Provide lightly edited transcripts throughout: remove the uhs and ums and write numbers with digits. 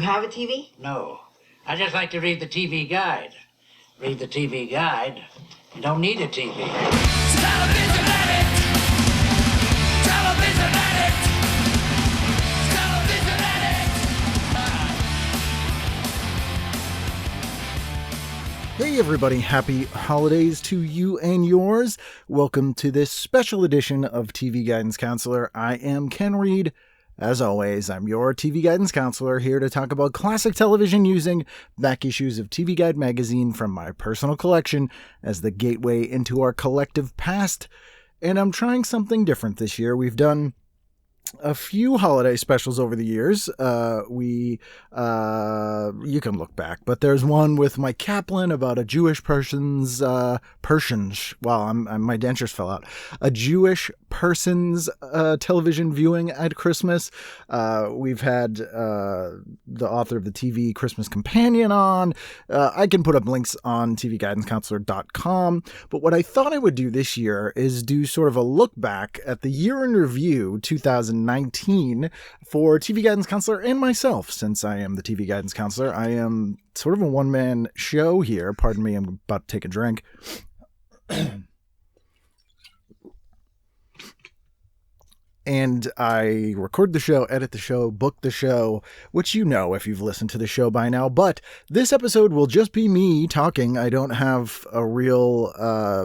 have a TV? No. I just like to read the TV guide. Read the TV guide. You don't need a TV. Television addict! Television addict! Television addict! Hey everybody, happy holidays to you and yours. Welcome to this special edition of TV Guidance Counselor. I am Ken Reed. As always, I'm your TV Guidance Counselor, here to talk about classic television using back issues of TV Guide magazine from my personal collection as the gateway into our collective past. And I'm trying something different this year. We've done a few holiday specials over the years. You can look back, but there's one with Mike Kaplan about a Jewish person's, my dentures fell out. A Jewish person's television viewing at Christmas. We've had the author of the TV Christmas Companion on. I can put up links on tvguidancecounselor.com, but what I thought I would do this year is do sort of a look back at the year in review 2019 for TV Guidance Counselor and myself. Since I am the TV Guidance Counselor, I am sort of a one-man show here. Pardon me, I'm about to take a drink. And I record the show, edit the show, book the show, which you know if you've listened to the show by now. But this episode will just be me talking. I don't have a real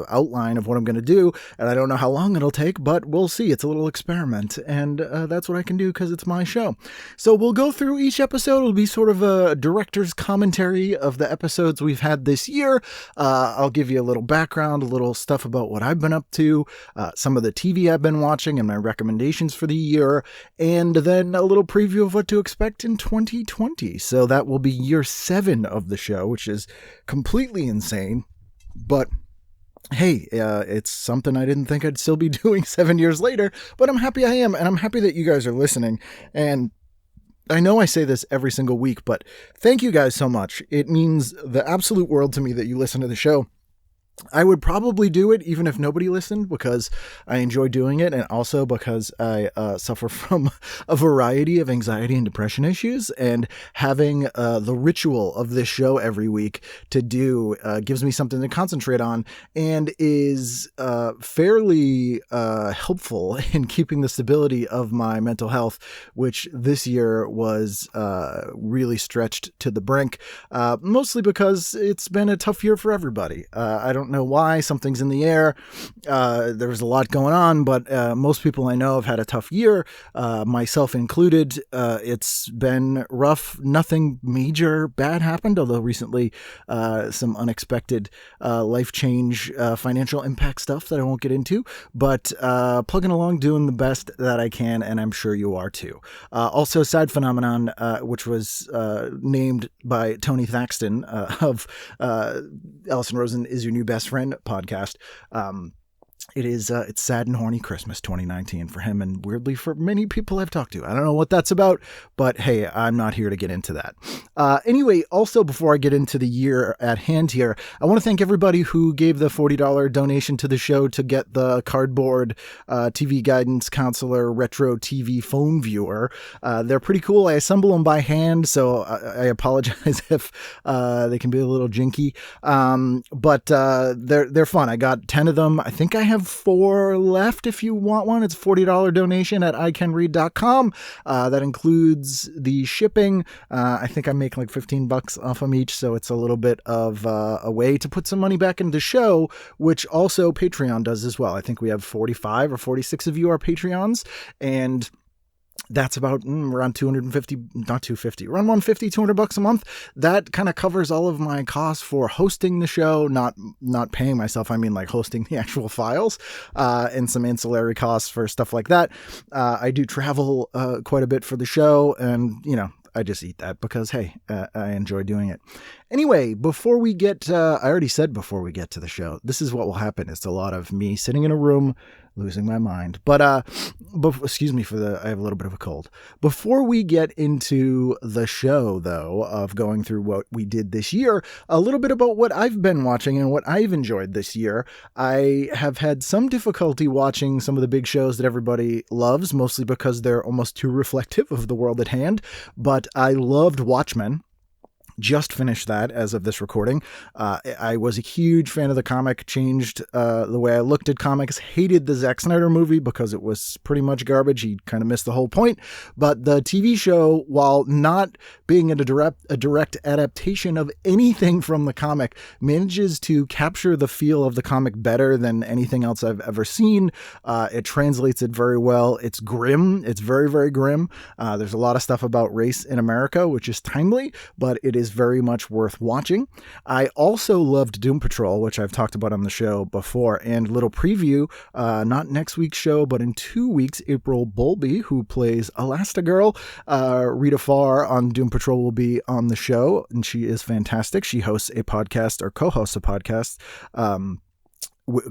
outline of what I'm going to do, and I don't know how long it'll take, but we'll see. It's a little experiment, and that's what I can do because it's my show. So we'll go through each episode. It'll be sort of a director's commentary of the episodes we've had this year. I'll give you a little background, a little stuff about what I've been up to, some of the TV I've been watching, and my recommendations for the year, and then a little preview of what to expect in 2020. So that will be year 7 of the show, which is completely insane, but hey, it's something I didn't think I'd still be doing 7 years later, but I'm happy I am, and I'm happy that you guys are listening. And I know I say this every single week, but thank you guys so much. It means the absolute world to me that you listen to the show. I would probably do it even if nobody listened, because I enjoy doing it, and also because I suffer from a variety of anxiety and depression issues, and having the ritual of this show every week to do gives me something to concentrate on, and is fairly helpful in keeping the stability of my mental health, which this year was really stretched to the brink, mostly because it's been a tough year for everybody. I don't know why. Something's in the air. There was a lot going on, but most people I know have had a tough year, myself included. It's been rough. Nothing major bad happened, although recently some unexpected life change, financial impact stuff that I won't get into, but plugging along, doing the best that I can, and I'm sure you are too. Also, Side Phenomenon, which was named by Tony Thaxton of Allison Rosen Is Your New Best Friend podcast. It's Sad and Horny Christmas 2019 for him, and weirdly for many people I've talked to. I don't know what that's about, but hey, I'm not here to get into that. Anyway, also before I get into the year at hand here, I want to thank everybody who gave the $40 donation to the show to get the cardboard TV Guidance Counselor retro TV phone viewer. They're pretty cool. I assemble them by hand, so I apologize if they can be a little jinky, but they're fun. I got 10 of them. I think I have 4 left if you want one. It's a $40 donation at iCanRead.com. That includes the shipping. I think I make like $15 off them each, so it's a little bit of a way to put some money back into the show, which also Patreon does as well. I think we have 45 or 46 of you are Patreons, and that's about around around $150, $200 a month. That kind of covers all of my costs for hosting the show, not paying myself. I mean, like hosting the actual files, and some ancillary costs for stuff like that. I do travel quite a bit for the show, and I just eat that because, hey, I enjoy doing it. Anyway, before we get, I already said before we get to the show, this is what will happen. It's a lot of me sitting in a room, losing my mind. But, excuse me I have a little bit of a cold. Before we get into the show, though, of going through what we did this year, a little bit about what I've been watching and what I've enjoyed this year. I have had some difficulty watching some of the big shows that everybody loves, mostly because they're almost too reflective of the world at hand. But I loved Watchmen. Just finished that as of this recording. I was a huge fan of the comic, changed the way I looked at comics, hated the Zack Snyder movie because it was pretty much garbage. He kind of missed the whole point. But the TV show, while not being a direct adaptation of anything from the comic, manages to capture the feel of the comic better than anything else I've ever seen. It translates it very well. It's grim. It's very, very grim. There's a lot of stuff about race in America, which is timely, but it is very much worth watching. I also loved Doom Patrol, which I've talked about on the show before, and little preview, not next week's show, but in 2 weeks, April Bowlby, who plays Elastigirl, Rita Farr on Doom Patrol will be on the show, and she is fantastic. She hosts a podcast, or co-hosts a podcast,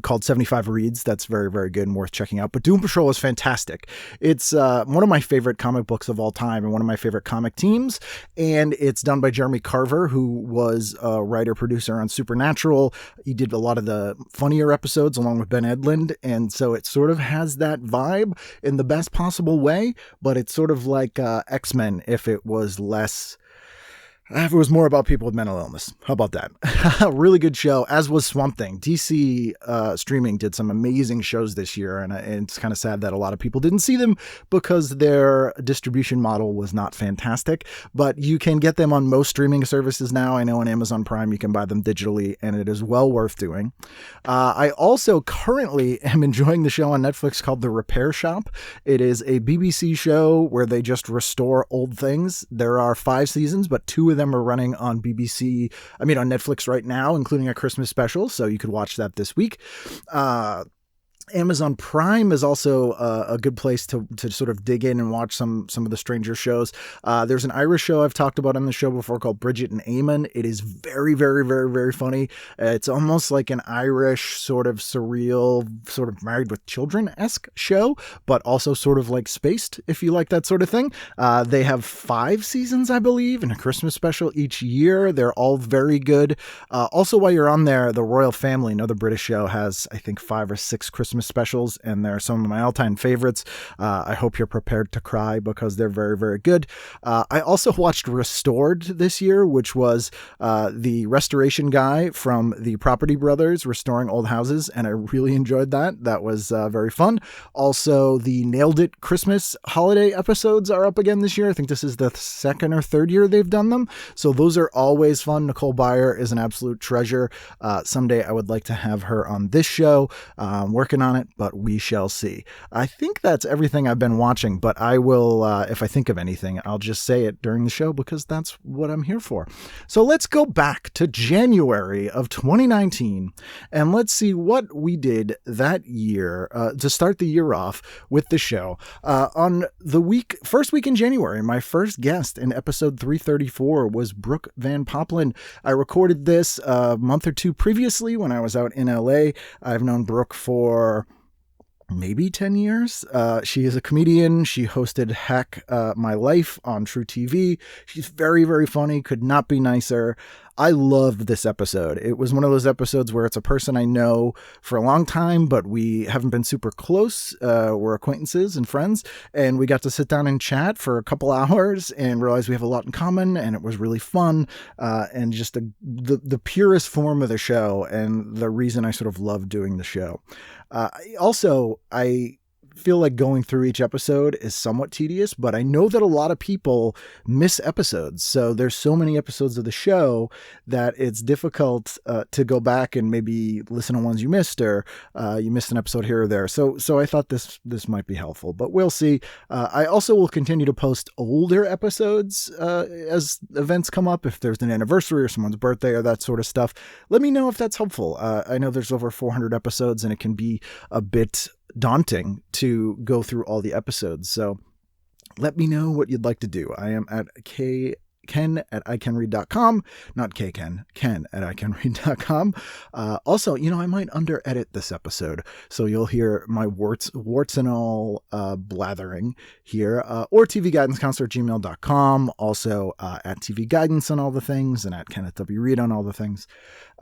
called 75 Reads. That's very, very good and worth checking out. But Doom Patrol is fantastic. It's one of my favorite comic books of all time and one of my favorite comic teams. And it's done by Jeremy Carver, who was a writer-producer on Supernatural. He did a lot of the funnier episodes along with Ben Edlund. And so it sort of has that vibe in the best possible way, but it's sort of like X-Men if it was less... If it was more about people with mental illness. How about that? Really good show, as was Swamp Thing. DC Streaming did some amazing shows this year, and it's kind of sad that a lot of people didn't see them because their distribution model was not fantastic. But you can get them on most streaming services now. I know on Amazon Prime you can buy them digitally, and it is well worth doing. I also currently am enjoying the show on Netflix called The Repair Shop. It is a BBC show where they just restore old things. There are 5 seasons, but 2 of them are running on on Netflix right now, including a Christmas special. So you could watch that this week. Amazon Prime is also a good place to sort of dig in and watch some of the stranger shows. There's an Irish show I've talked about on the show before called Bridget and Eamon. It is very, very, very, very funny. It's almost like an Irish sort of surreal, sort of Married with Children-esque show, but also sort of like Spaced, if you like that sort of thing. They have 5 seasons, I believe, and a Christmas special each year. They're all very good. Also, while you're on there, The Royal Family, another British show, has, I think, 5 or 6 Christmas specials, and they're some of my all-time favorites. I hope you're prepared to cry because they're very, very good. I also watched Restored this year, which was the restoration guy from the Property Brothers restoring old houses, and I really enjoyed that. That was very fun. Also, the Nailed It Christmas holiday episodes are up again this year. I think this is the 2nd or 3rd year they've done them, so those are always fun. Nicole Byer is an absolute treasure. Someday I would like to have her on this show. Working on it, but we shall see. I think that's everything I've been watching, but I will, if I think of anything, I'll just say it during the show because that's what I'm here for. So let's go back to January of 2019 and let's see what we did that year to start the year off with the show. On the first week in January, my first guest in episode 334 was Brooke Van Poppelen. I recorded this a month or 2 previously when I was out in LA. I've known Brooke for maybe 10 years. She is a comedian. She hosted Hack My Life on True TV. She's very, very funny. Could not be nicer. I loved this episode. It was one of those episodes where it's a person I know for a long time, but we haven't been super close. We're acquaintances and friends, and we got to sit down and chat for a couple hours and realize we have a lot in common, and it was really fun, and just the purest form of the show and the reason I sort of love doing the show. I feel like going through each episode is somewhat tedious, but I know that a lot of people miss episodes. So there's so many episodes of the show that it's difficult to go back and maybe listen to ones you missed, or you missed an episode here or there. So I thought this might be helpful, but we'll see. I also will continue to post older episodes as events come up. If there's an anniversary or someone's birthday or that sort of stuff, let me know if that's helpful. I know there's over 400 episodes and it can be a bit daunting to go through all the episodes. So let me know what you'd like to do. I am at Ken at iCanRead.com, not Ken at iCanRead.com. Also, I might under-edit this episode, so you'll hear my warts and all blathering here, or tvguidancecounselor@gmail.com, also at TV Guidance on all the things, and at Kenneth W. Reed on all the things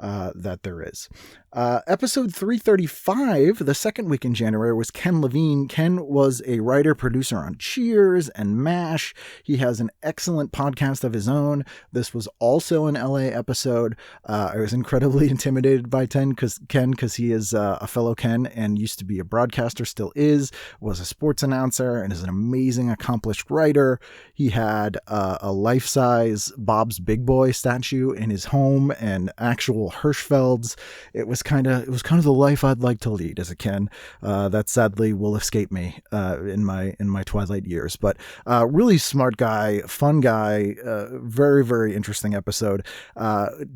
that there is. Episode 335, the second week in January, was Ken Levine. Ken was a writer, producer on Cheers and MASH. He has an excellent podcast of his own. This was also an LA episode. I was incredibly intimidated by Ken because he is a fellow Ken and used to be a broadcaster, still is, was a sports announcer, and is an amazing, accomplished writer. He had a life-size Bob's Big Boy statue in his home and actual Hirschfelds. It was kind of the life I'd like to lead as a Ken. That sadly will escape me in my twilight years. But really smart guy, fun guy, very, very interesting episode.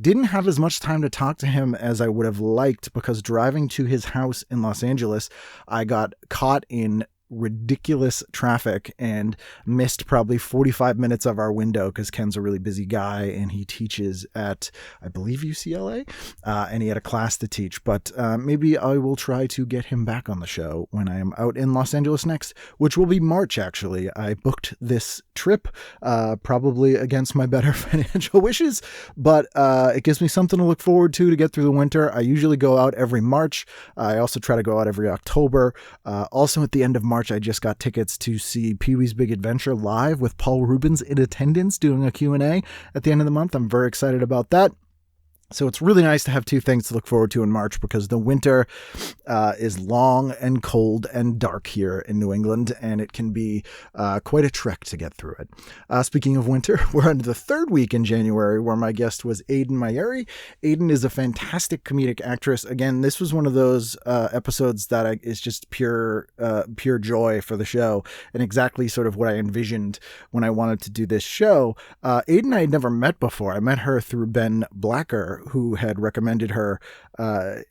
Didn't have as much time to talk to him as I would have liked because driving to his house in Los Angeles, I got caught in ridiculous traffic and missed probably 45 minutes of our window because Ken's a really busy guy and he teaches at, I believe, UCLA, and he had a class to teach. But maybe I will try to get him back on the show when I am out in Los Angeles next, which will be March, actually. I booked this trip, probably against my better financial wishes, but it gives me something to look forward to get through the winter. I usually go out every March. I also try to go out every October. Also at the end of March, I just got tickets to see Pee-wee's Big Adventure live with Paul Rubens in attendance doing a Q&A at the end of the month. I'm very excited about that. So it's really nice to have two things to look forward to in March because the winter is long and cold and dark here in New England, and it can be quite a trek to get through it. Speaking of winter, we're on the third week in January where my guest was Aiden Mayeri. Aiden is a fantastic comedic actress. Again, this was one of those episodes that is just pure joy for the show and exactly sort of what I envisioned when I wanted to do this show. Aiden I had never met before. I met her through Ben Blacker, who had recommended her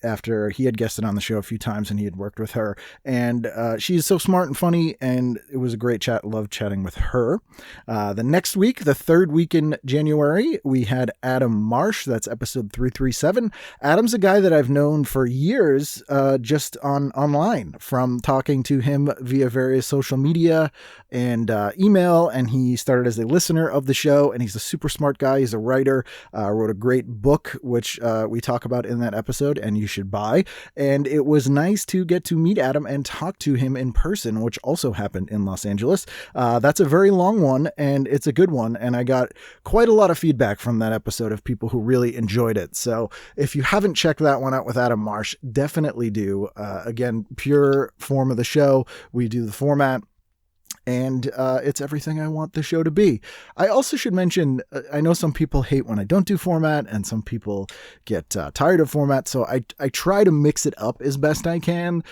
after he had guested on the show a few times and he had worked with her. And she's so smart and funny, and it was a great chat. Loved chatting with her. The next week, the third week in January, we had Adam Marsh. That's episode 337. Adam's a guy that I've known for years just online, from talking to him via various social media and email, and he started as a listener of the show, and he's a super smart guy. He's a writer, wrote a great book, which we talk about in that episode, and you should buy. And it was nice to get to meet Adam and talk to him in person, which also happened in Los Angeles. That's a very long one, and it's a good one, and I got quite a lot of feedback from that episode of people who really enjoyed it. So if you haven't checked that one out with Adam Marsh, definitely do. Again, pure form of the show. We do the format, and it's everything I want the show to be. I also should mention, I know some people hate when I don't do format, and some people get tired of format, so I try to mix it up as best I can,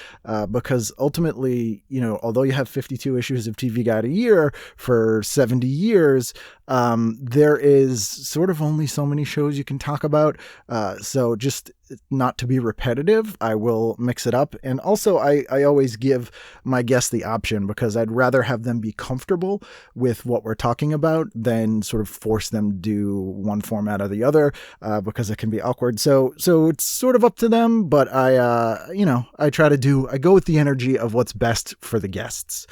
because ultimately, although you have 52 issues of TV Guide a year for 70 years, there is sort of only so many shows you can talk about, so just not to be repetitive, I will mix it up. And also I always give my guests the option, because I'd rather have them be comfortable with what we're talking about than sort of force them to do one format or the other, because it can be awkward. So it's sort of up to them, but I go with the energy of what's best for the guests.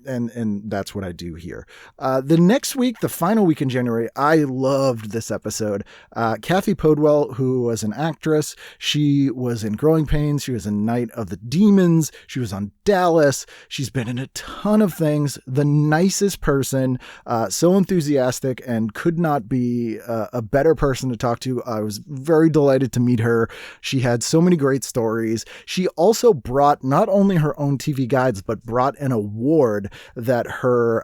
And that's what I do here. The next week, the final week in January, I loved this episode. Kathy Podwell, who was an actress, she was in Growing Pains. She was in Night of the Demons. She was on Dallas. She's been in a ton of things. The nicest person, so enthusiastic, and could not be a better person to talk to. I was very delighted to meet her. She had so many great stories. She also brought not only her own TV guides, but brought an award that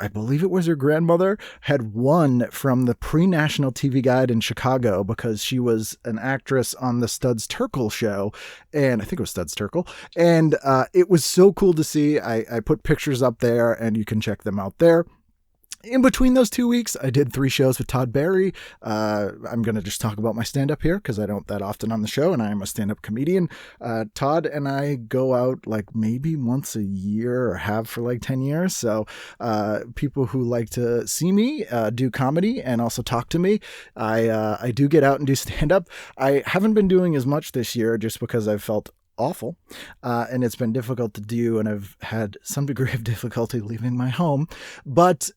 I believe it was her grandmother, had won from the pre-National TV Guide in Chicago, because she was an actress on the Studs Terkel show, and I think it was Studs Terkel, and it was so cool to see. I put pictures up there, and you can check them out there. In between those 2 weeks, I did 3 shows with Todd Barry. I'm going to just talk about my stand-up here because I don't that often on the show, and I am a stand-up comedian. Todd and I go out like maybe once a year or have for like 10 years. So people who like to see me do comedy and also talk to me, I do get out and do stand-up. I haven't been doing as much this year just because I've felt awful, and it's been difficult to do, and I've had some degree of difficulty leaving my home, but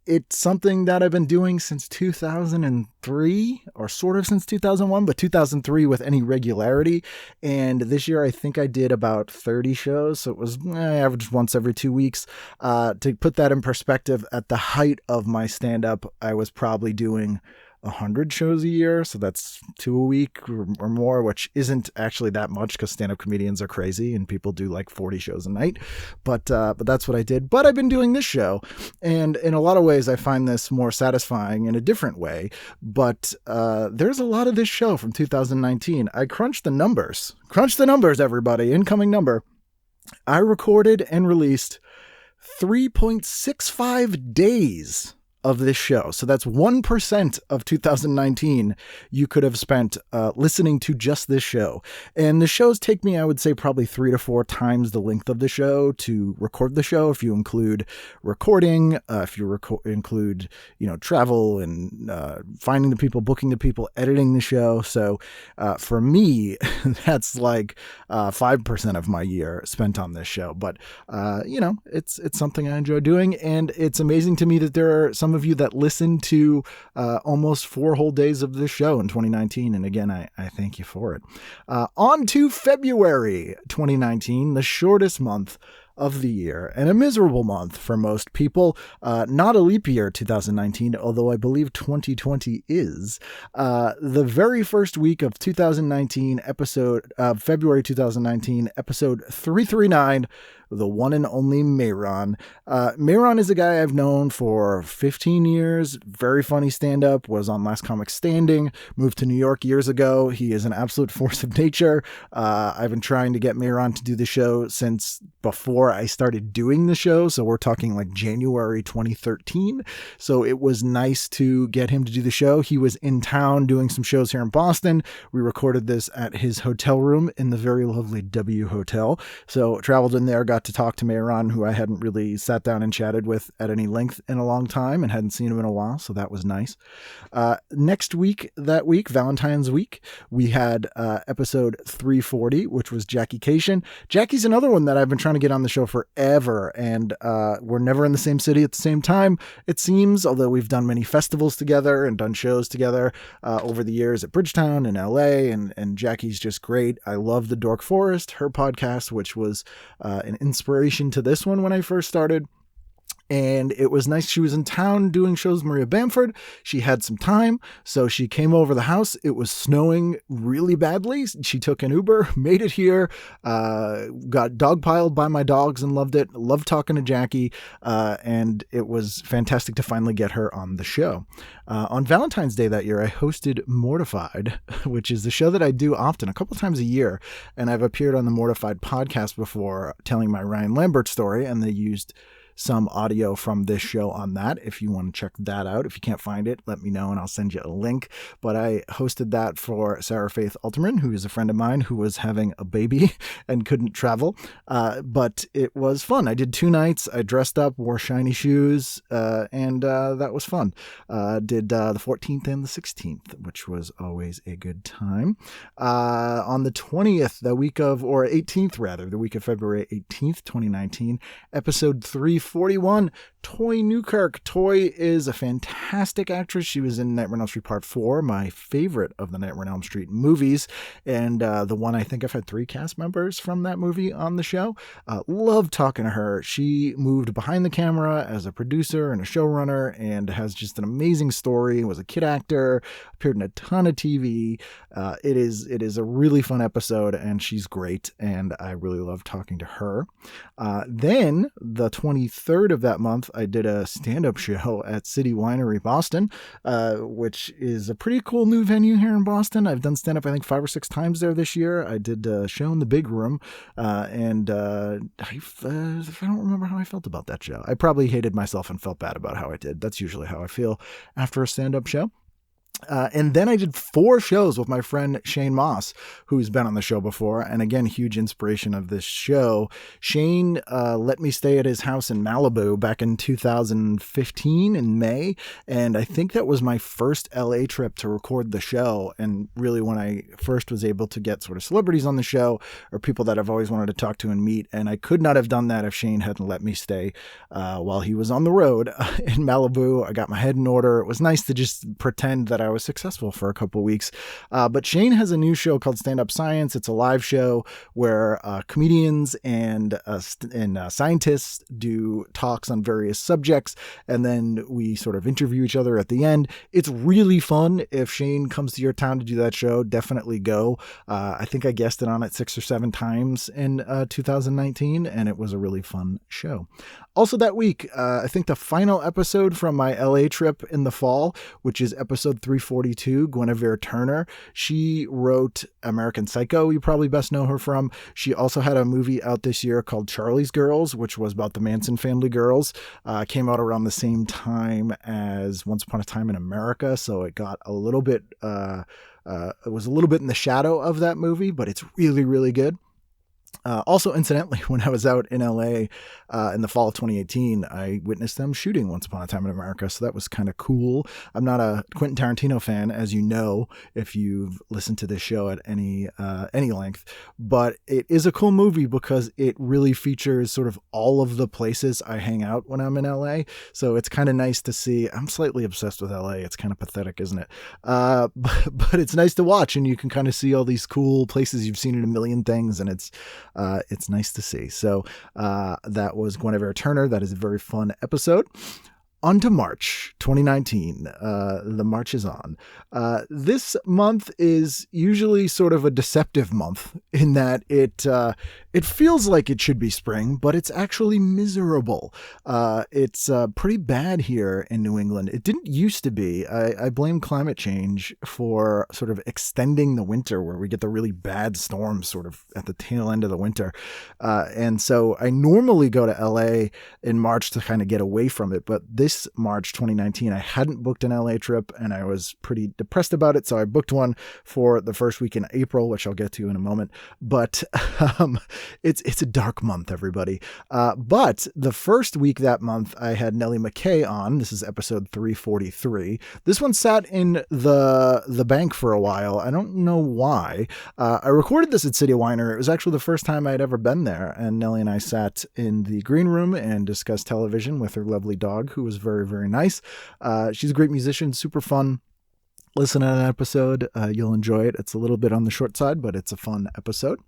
it's something that I've been doing since 2003, or sort of since 2001, but 2003 with any regularity, and this year I think I did about 30 shows, so it was average once every 2 weeks. To put that in perspective, at the height of my stand-up, I was probably doing 100 shows a year, so that's 2 a week or more, which isn't actually that much because stand-up comedians are crazy and people do like 40 shows a night, but that's what I did. But I've been doing this show, and in a lot of ways I find this more satisfying in a different way, but there's a lot of this show from 2019. I crunched the numbers, everybody, incoming number. I recorded and released 3.65 days of this show. So that's 1% of 2019 you could have spent listening to just this show. And the shows take me, I would say, probably 3 to 4 times the length of the show to record the show. If you include recording, if you include, travel and finding the people, booking the people, editing the show. So for me, that's like 5% of my year spent on this show. But, it's something I enjoy doing. And it's amazing to me that there are some of you that listened to almost 4 whole days of this show in 2019. And again, I thank you for it. On to February 2019, the shortest month of the year, and a miserable month for most people. Not a leap year 2019, although I believe 2020 is. The very first week of 2019, February 2019, episode 339, the one and only Mayron. Mayron is a guy I've known for 15 years, very funny stand-up, was on Last Comic Standing, moved to New York years ago. He is an absolute force of nature. I've been trying to get Mayron to do the show since before I started doing the show, so we're talking like January 2013. So it was nice to get him to do the show. He was in town doing some shows here in Boston. We recorded this at his hotel room in the very lovely W Hotel. So traveled in there, got to talk to Mayron, who I hadn't really sat down and chatted with at any length in a long time and hadn't seen him in a while, so that was nice. Next week, Valentine's week, we had episode 340, which was Jackie Cation. Jackie's another one that I've been trying to get on the show forever, and we're never in the same city at the same time, it seems, although we've done many festivals together and done shows together over the years at Bridgetown and LA, and Jackie's just great. I love The Dork Forest, her podcast, which was an inspiration to this one when I first started. And it was nice. She was in town doing shows with Maria Bamford. She had some time, so she came over the house. It was snowing really badly. She took an Uber, made it here, got dogpiled by my dogs and loved it. Loved talking to Jackie, and it was fantastic to finally get her on the show. On Valentine's Day that year, I hosted Mortified, which is the show that I do often, a couple times a year, and I've appeared on the Mortified podcast before telling my Ryan Lambert story, and they used some audio from this show on that. If you want to check that out, if you can't find it, let me know and I'll send you a link. But I hosted that for Sarah Faith Alterman, who is a friend of mine who was having a baby and couldn't travel. But it was fun. I did 2 nights. I dressed up, wore shiny shoes, and that was fun. Did the 14th and the 16th, which was always a good time. On the 20th, the week of February 18th, 2019, episode 341, Toy Newkirk. Toy is a fantastic actress. She was in Nightmare on Elm Street Part 4, my favorite of the Nightmare on Elm Street movies, and the one I think I've had 3 cast members from that movie on the show. Love talking to her. She moved behind the camera as a producer and a showrunner and has just an amazing story, was a kid actor, appeared in a ton of TV. It is a really fun episode, and she's great, and I really love talking to her. Then the 23rd, 3rd of that month, I did a stand-up show at City Winery Boston, which is a pretty cool new venue here in Boston. I've done stand-up, I think, 5 or 6 times there this year. I did a show in the big room, and I don't remember how I felt about that show. I probably hated myself and felt bad about how I did. That's usually how I feel after a stand-up show. And then I did 4 shows with my friend Shane Moss, who's been on the show before. And again, huge inspiration of this show. Shane let me stay at his house in Malibu back in 2015 in May. And I think that was my first LA trip to record the show. And really when I first was able to get sort of celebrities on the show or people that I've always wanted to talk to and meet. And I could not have done that if Shane hadn't let me stay while he was on the road in Malibu. I got my head in order. It was nice to just pretend that I was successful for a couple weeks. But Shane has a new show called Stand Up Science. It's a live show where comedians and scientists do talks on various subjects, and then we sort of interview each other at the end. It's really fun. If Shane comes to your town to do that show, definitely go. I think I guested on it 6 or 7 times in 2019, and it was a really fun show. Also that week, I think the final episode from my LA trip in the fall, which is episode 342, Guinevere Turner. She wrote American Psycho, you probably best know her from. She also had a movie out this year called Charlie's Girls, which was about the Manson family girls. Came out around the same time as Once Upon a Time in America, so it got a little bit, it was a little bit in the shadow of that movie, but it's really, really good. Also, incidentally, when I was out in LA in the fall of 2018, I witnessed them shooting Once Upon a Time in America. So that was kind of cool. I'm not a Quentin Tarantino fan, as you know, if you've listened to this show at any length. But it is a cool movie because it really features sort of all of the places I hang out when I'm in LA. So it's kind of nice to see. I'm slightly obsessed with LA. It's kind of pathetic, isn't it? But it's nice to watch, and you can kind of see all these cool places you've seen in a million things, and it's nice to see. So that was Guinevere Turner. That is a very fun episode. On to March 2019. The March is on. This month is usually sort of a deceptive month in that it feels like it should be spring, but it's actually miserable. It's pretty bad here in New England. It didn't used to be. I blame climate change for sort of extending the winter, where we get the really bad storms sort of at the tail end of the winter. And so I normally go to LA in March to kind of get away from it, but this March 2019, I hadn't booked an LA trip and I was pretty depressed about it. So I booked one for the first week in April, which I'll get to in a moment. But it's a dark month, everybody. But the first week that month, I had Nellie McKay on. This is episode 343. This one sat in the bank for a while. I don't know why. I recorded this at City Winery. It was actually the first time I'd ever been there. And Nellie and I sat in the green room and discussed television with her lovely dog, who was very, very nice. She's a great musician, super fun. Listen to an episode. You'll enjoy it. It's a little bit on the short side, but it's a fun episode.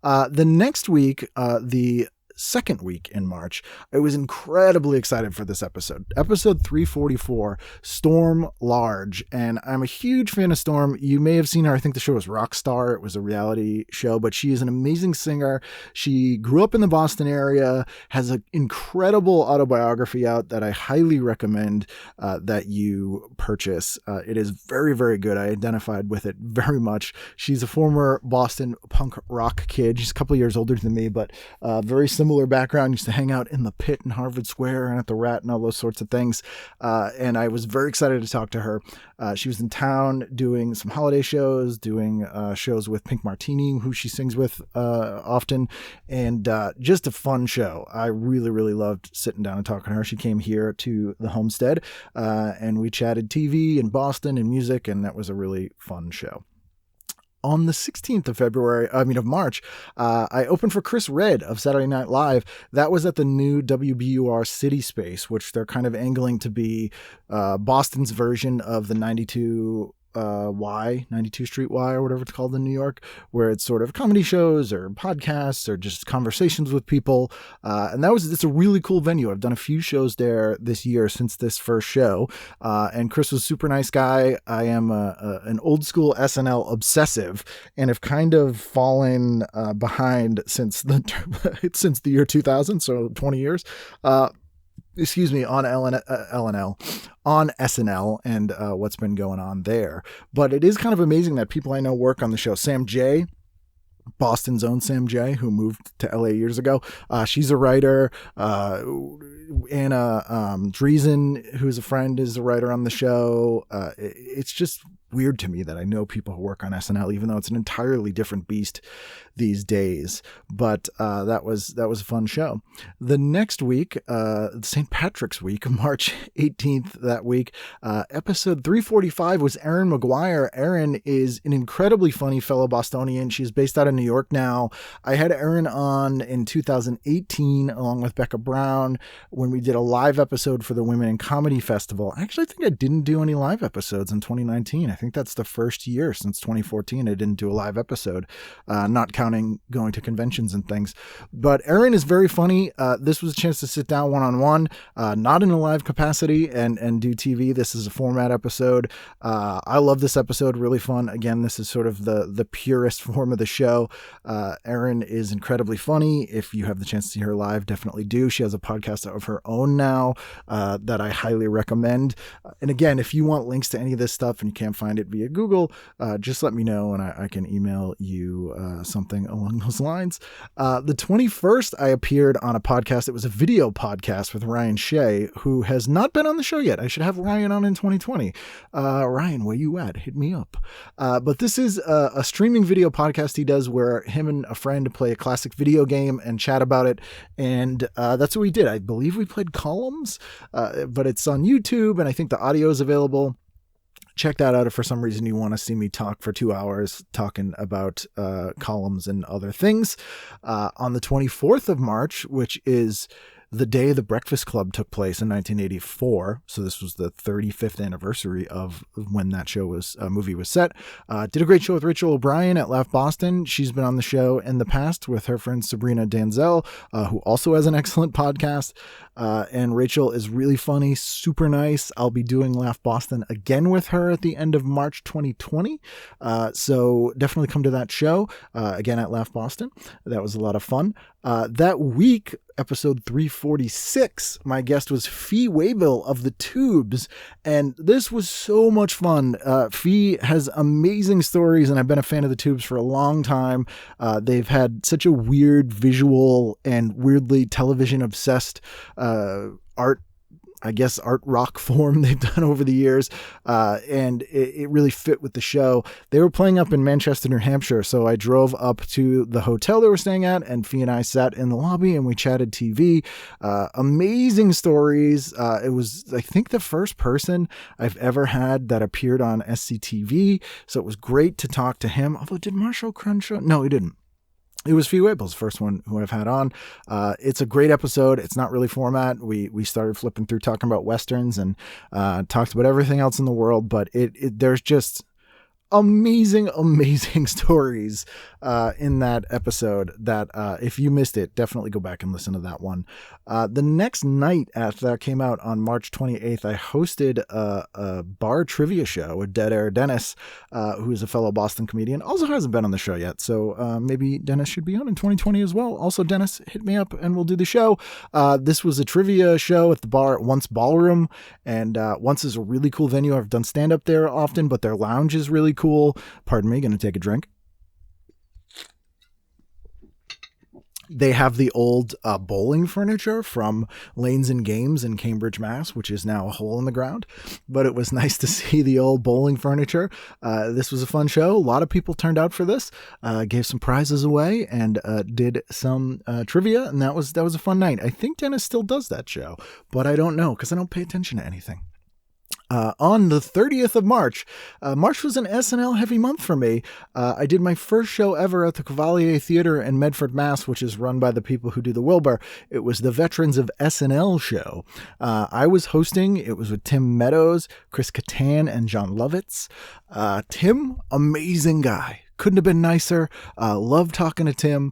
The next week, the second week in March, I was incredibly excited for this episode. Episode 344, Storm Large. And I'm a huge fan of Storm. You may have seen her. I think the show was Rockstar. It was a reality show, but she is an amazing singer. She grew up in the Boston area, has an incredible autobiography out that I highly recommend that you purchase. It is very, very good. I identified with it very much. She's a former Boston punk rock kid. She's a couple of years older than me, but very similar background. Used to hang out in the Pit in Harvard Square and at the Rat and all those sorts of things. And I was very excited to talk to her. She was in town doing some holiday shows, doing shows with Pink Martini, who she sings with often, and just a fun show. I really, really loved sitting down and talking to her. She came here to the homestead, and we chatted TV and Boston and music, and that was a really fun show. On the 16th of March, I opened for Chris Redd of Saturday Night Live. That was at the new WBUR City Space, which they're kind of angling to be Boston's version of the 92 Street Y or whatever it's called in New York, where it's sort of comedy shows or podcasts or just conversations with people. And it's a really cool venue. I've done a few shows there this year since this first show. And Chris was a super nice guy. I am an old school SNL obsessive and have kind of fallen behind since the year 2000, so 20 years. on on SNL and what's been going on there. But it is kind of amazing that people I know work on the show. Sam Jay, Boston's own Sam Jay, who moved to LA years ago. She's a writer. Anna Dreesen, who's a friend, is a writer on the show. It's just weird to me that I know people who work on SNL, even though it's an entirely different beast these days. But that was a fun show. The next week, St. Patrick's week, March 18th that week, episode 345 was Erin Maguire. Erin is an incredibly funny fellow Bostonian. She's based out of New York now. I had Erin on in 2018 along with Becca Brown when we did a live episode for the Women in Comedy Festival. I actually think I didn't do any live episodes in 2019. I think that's the first year since 2014 I didn't do a live episode, not counting going to conventions and things. But Erin is very funny. This was a chance to sit down one-on-one, not in a live capacity, and do TV. This is a format episode. I love this episode. Really fun. Again, this is sort of the purest form of the show. Erin is incredibly funny. If you have the chance to see her live, definitely do. She has a podcast of her own now that I highly recommend. And again, if you want links to any of this stuff and you can't find it via Google, just let me know and I can email you something along those lines. The 21st, I appeared on a podcast. It was a video podcast with Ryan Shea, who has not been on the show yet. I should have Ryan on in 2020. Ryan, where you at? Hit me up. But this is a streaming video podcast he does where him and a friend play a classic video game and chat about it. And that's what we did. I believe we played Columns, but it's on YouTube and I think the audio is available. Check that out if for some reason you want to see me talk for 2 hours talking about Columns and other things. On the 24th of March, which is the day the Breakfast Club took place in 1984. So this was the 35th anniversary of when that movie was set. Did a great show with Rachel O'Brien at Laugh Boston. She's been on the show in the past with her friend Sabrina Danzel, who also has an excellent podcast. And Rachel is really funny, super nice. I'll be doing Laugh Boston again with her at the end of March 2020. So definitely come to that show again at Laugh Boston. That was a lot of fun. That week, episode 346, my guest was Fee Waybill of The Tubes, and this was so much fun. Fee has amazing stories, and I've been a fan of The Tubes for a long time. They've had such a weird visual and weirdly television-obsessed art rock form they've done over the years. And it really fit with the show. They were playing up in Manchester, New Hampshire. So I drove up to the hotel they were staying at, and Fee and I sat in the lobby and we chatted TV. Amazing stories. It was, I think, the first person I've ever had that appeared on SCTV. So it was great to talk to him. Although, did Marshall Crenshaw? No, he didn't. It was Fee Waybill's first one who I've had on. It's a great episode. It's not really format. We started flipping through talking about Westerns and talked about everything else in the world, but there's just amazing stories in that episode that if you missed it, definitely go back and listen to that one. The next night after that came out on March 28th, I hosted a bar trivia show with Dead Air Dennis, who is a fellow Boston comedian, also hasn't been on the show yet. So maybe Dennis should be on in 2020 as well. Also, Dennis, hit me up and we'll do the show. This was a trivia show at the bar at Once Ballroom, and Once is a really cool venue. I've done stand up there often, but their lounge is really cool. Pardon me, gonna take a drink. They have the old bowling furniture from Lanes and Games in Cambridge, Mass, which is now a hole in the ground. But it was nice to see the old bowling furniture. This was a fun show. A lot of people turned out for this. Gave some prizes away and did some trivia, and that was a fun night. I think Dennis still does that show, but I don't know because I don't pay attention to anything. On the 30th of March, March was an SNL heavy month for me. I did my first show ever at the Cavalier Theater in Medford, Mass, which is run by the people who do the Wilbur. It was the Veterans of SNL show. I was hosting. It was with Tim Meadows, Chris Kattan, and John Lovitz. Tim, amazing guy. couldn't have been nicer. Loved talking to Tim.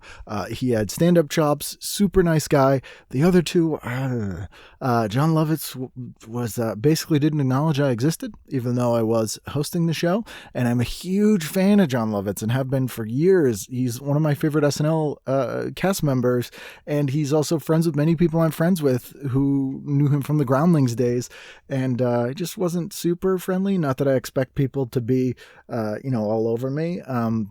He had stand-up chops. Super nice guy. The other two, Jon Lovitz was basically didn't acknowledge I existed, even though I was hosting the show. And I'm a huge fan of Jon Lovitz and have been for years. He's one of my favorite SNL cast members, and he's also friends with many people I'm friends with who knew him from the Groundlings days. And he just wasn't super friendly. Not that I expect people to be, all over me,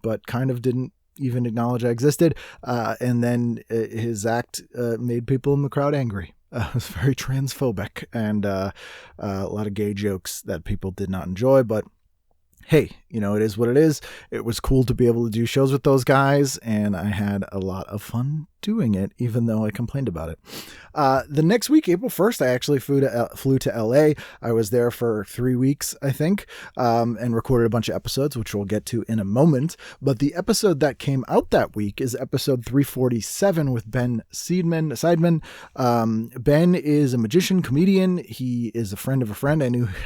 but kind of didn't even acknowledge I existed. And then his act made people in the crowd angry. It was very transphobic and a lot of gay jokes that people did not enjoy. But hey, it is what it is. It was cool to be able to do shows with those guys, and I had a lot of fun doing it, even though I complained about it. The next week, April 1st, I actually flew to LA. I was there for 3 weeks, I think, and recorded a bunch of episodes, which we'll get to in a moment. But the episode that came out that week is episode 347 with Ben Seidman. Ben is a magician, comedian. He is a friend of a friend.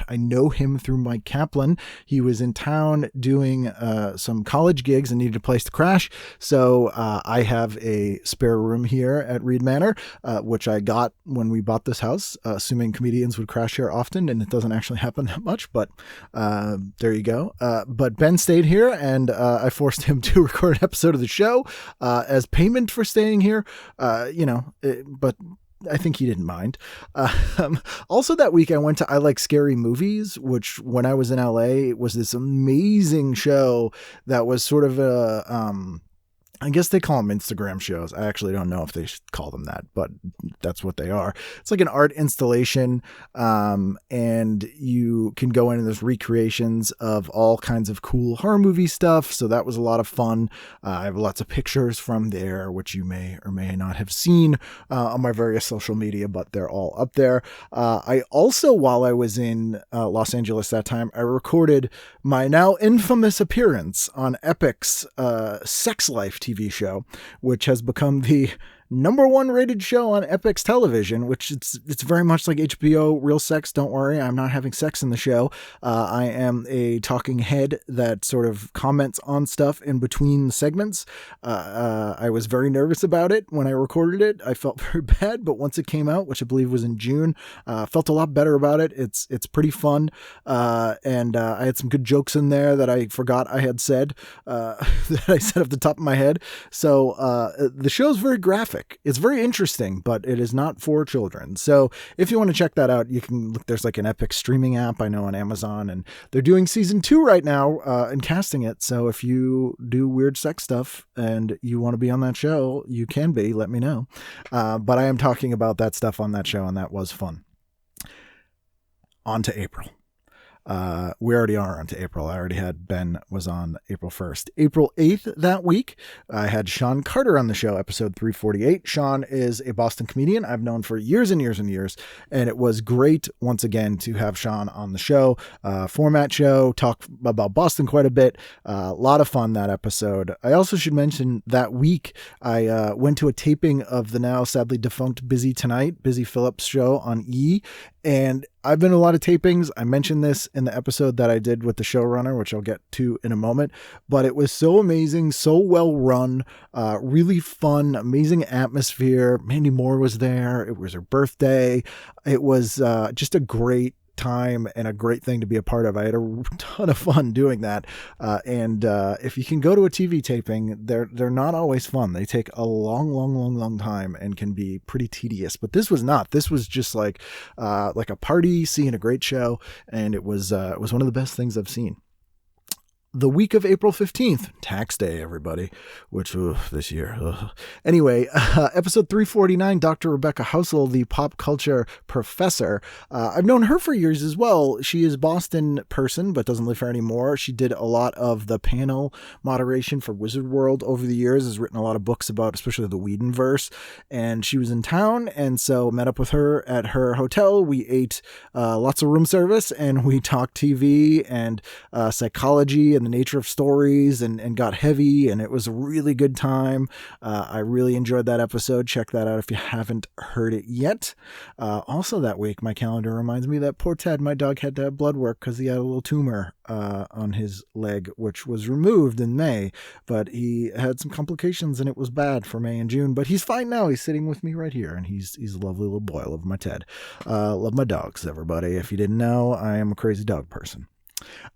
I know him through Mike Kaplan. He was in town doing some college gigs and needed a place to crash. So I have a spare room here at Reed Manor, which I got when we bought this house, assuming comedians would crash here often, and it doesn't actually happen that much, but there you go. But Ben stayed here, and I forced him to record an episode of the show as payment for staying here, but I think he didn't mind. Also that week I went to I Like Scary Movies, which when I was in LA was this amazing show that was sort of I guess they call them Instagram shows. I actually don't know if they should call them that, but that's what they are. It's like an art installation, and you can go in and there's recreations of all kinds of cool horror movie stuff. So that was a lot of fun. I have lots of pictures from there, which you may or may not have seen on my various social media, but they're all up there. I also, while I was in Los Angeles that time, I recorded my now infamous appearance on Epic's Sex Life TV show, which has become the #1 rated show on Epic's television, which it's very much like HBO Real Sex. Don't worry, I'm not having sex in the show. I am a talking head that sort of comments on stuff in between the segments. I was very nervous about it when I recorded it. I felt very bad, but once it came out, which I believe was in June, felt a lot better about it. It's pretty fun. And I had some good jokes in there that I forgot I had said, that I said off the top of my head. So the show's very graphic. It's very interesting, but it is not for children. So if you want to check that out, you can look. There's like an Epic streaming app I know on Amazon, and they're doing season 2 right now and casting it. So if you do weird sex stuff and you want to be on that show, you can be. Let me know. But I am talking about that stuff on that show, and that was fun. On to April. We already are onto April. I already had Ben was on April 1st. April 8th that week, I had Sean Carter on the show, episode 348. Sean is a Boston comedian I've known for years and years and years, and it was great once again to have Sean on the show. Format show, talk about Boston quite a bit. A lot of fun that episode. I also should mention that week I went to a taping of the now sadly defunct Busy Phillips show on E! And I've been to a lot of tapings. I mentioned this in the episode that I did with the showrunner, which I'll get to in a moment, but it was so amazing, so well run, really fun, amazing atmosphere. Mandy Moore was there. It was her birthday. It was just a great time and a great thing to be a part of. I had a ton of fun doing that. And if you can go to a TV taping, they're not always fun. They take a long time and can be pretty tedious, but this was not. This was just like a party, seeing a great show. And it was one of the best things I've seen. The week of April 15th, tax day, everybody, which this year. Anyway, episode 349, Dr. Rebecca Housel, the pop culture professor. I've known her for years as well. She is a Boston person, but doesn't live here anymore. She did a lot of the panel moderation for Wizard World over the years, has written a lot of books about, especially the Whedonverse, and she was in town, and so met up with her at her hotel. We ate lots of room service, and we talked TV and psychology and the nature of stories and got heavy, and it was a really good time. I really enjoyed that episode. Check that out if you haven't heard it yet. Also that week, my calendar reminds me that poor Ted, my dog, had to have blood work because he had a little tumor on his leg, which was removed in May, but he had some complications and it was bad for May and June, but he's fine now. He's sitting with me right here, and he's a lovely little boy. I love my Ted. Love my dogs, everybody. If you didn't know, I am a crazy dog person.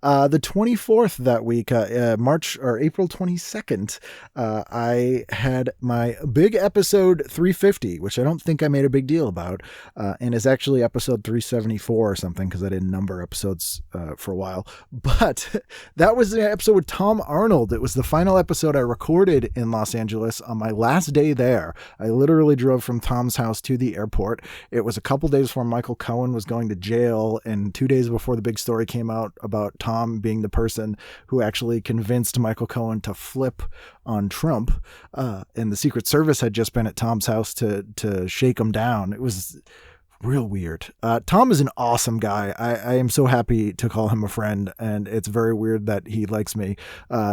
The 24th that week, April 22nd, I had my big episode 350, which I don't think I made a big deal about, and is actually episode 374 or something, because I didn't number episodes for a while. But that was the episode with Tom Arnold. It was the final episode I recorded in Los Angeles on my last day there. I literally drove from Tom's house to the airport. It was a couple days before Michael Cohen was going to jail, and 2 days before the big story came out about Tom being the person who actually convinced Michael Cohen to flip on Trump. And the Secret Service had just been at Tom's house to shake him down. It was real weird. Tom is an awesome guy. I am so happy to call him a friend, and it's very weird that he likes me.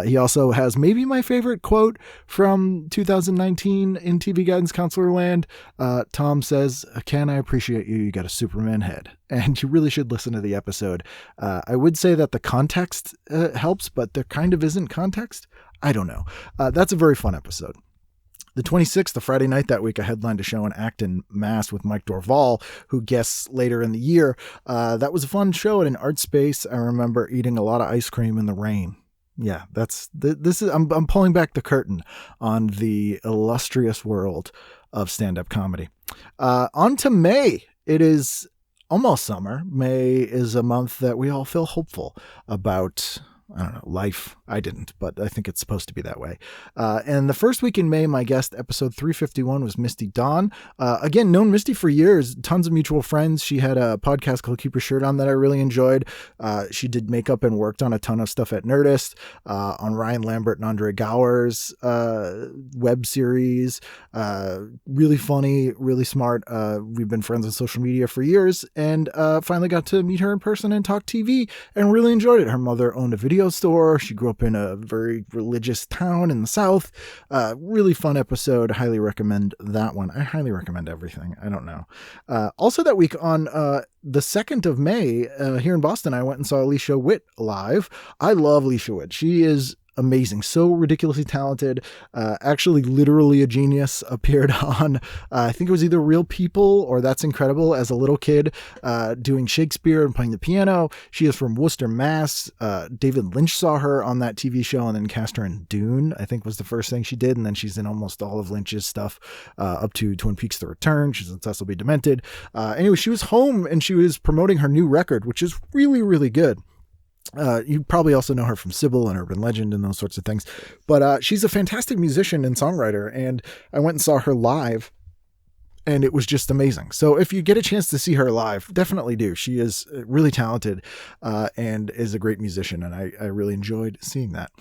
He also has maybe my favorite quote from 2019 in TV Guidance Counselor Land. Tom says, "Ken, I appreciate you. You got a Superman head." And you really should listen to the episode. I would say that the context helps, but there kind of isn't context. I don't know. That's a very fun episode. The 26th, the Friday night that week, I headlined a show in Acton, Mass. With Mike Dorval, who guests later in the year. That was a fun show at an art space. I remember eating a lot of ice cream in the rain. Yeah, I'm pulling back the curtain on the illustrious world of stand-up comedy. On to May. It is almost summer. May is a month that we all feel hopeful about. I don't know, life. I didn't, but I think it's supposed to be that way. And the first week in May, my guest, episode 351, was Misty Dawn. Again, known Misty for years, tons of mutual friends. She had a podcast called Keep Your Shirt On that I really enjoyed. She did makeup and worked on a ton of stuff at Nerdist, on Ryan Lambert and Andre Gower's web series. Really funny, really smart. We've been friends on social media for years, and finally got to meet her in person and talk TV, and really enjoyed it. Her mother owned a video store. She grew up in a very religious town in the South. Really fun episode. Highly recommend that one. I highly recommend everything. I don't know. Also that week on the 2nd of May, here in Boston, I went and saw Alicia Witt live. I love Alicia Witt. She is amazing, so ridiculously talented, actually literally a genius. Appeared on I think it was either Real People or That's Incredible as a little kid, doing Shakespeare and playing the piano. She is from Worcester, Mass. David Lynch saw her on that TV show and then cast her in Dune, I think was the first thing she did, and then she's in almost all of Lynch's stuff up to Twin Peaks: The Return. She's in Cecil B. Demented. Anyway, she was home and she was promoting her new record, which is really, really good. You probably also know her from Sybil and Urban Legend and those sorts of things, but she's a fantastic musician and songwriter, and I went and saw her live, and it was just amazing. So if you get a chance to see her live, definitely do. She is really talented and is a great musician, and I really enjoyed seeing that.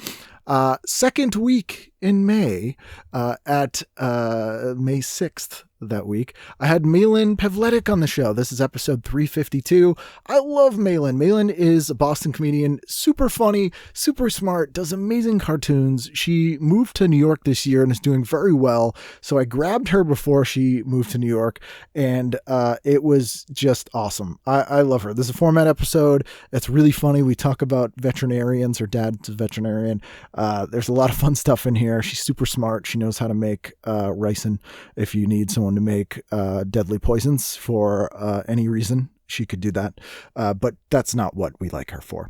Second week in May, at May 6th, that week, I had Malin Pevletic on the show. This is episode 352. I love Malin. Malin is a Boston comedian, super funny, super smart, does amazing cartoons. She moved to New York this year and is doing very well. So I grabbed her before she moved to New York, and it was just awesome. I love her. This is a format episode. It's really funny. We talk about veterinarians. Her dad's a veterinarian. There's a lot of fun stuff in here. She's super smart. She knows how to make ricin if you need someone to make deadly poisons for any reason. She could do that, but that's not what we like her for.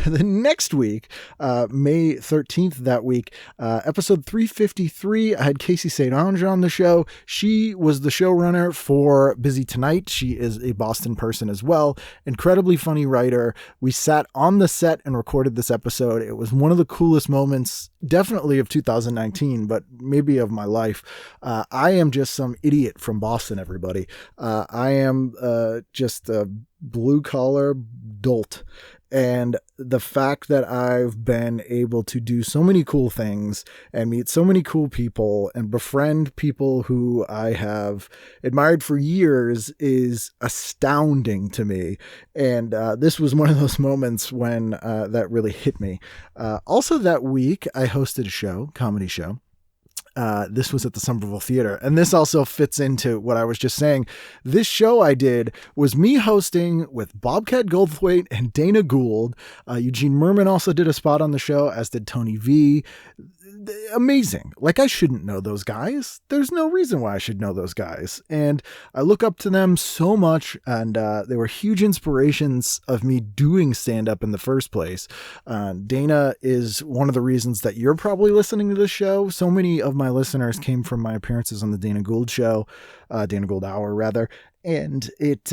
The next week, May 13th, that week, episode 353, I had Casey St. Onge on the show. She was the showrunner for Busy Tonight. She is a Boston person as well. Incredibly funny writer. We sat on the set and recorded this episode. It was one of the coolest moments, definitely of 2019, but maybe of my life. I am just some idiot from Boston, everybody. I am just a blue collar dolt. And the fact that I've been able to do so many cool things and meet so many cool people and befriend people who I have admired for years is astounding to me. And this was one of those moments when that really hit me. Also that week, I hosted a comedy show. This was at the Somerville Theater. And this also fits into what I was just saying. This show I did was me hosting with Bobcat Goldthwait and Dana Gould. Eugene Merman also did a spot on the show, as did Tony V. Amazing. Like, I shouldn't know those guys. There's no reason why I should know those guys. And I look up to them so much, and they were huge inspirations of me doing stand-up in the first place. Dana is one of the reasons that you're probably listening to this show. So many of my listeners came from my appearances on the Dana Gould show, Dana Gould Hour, rather. And it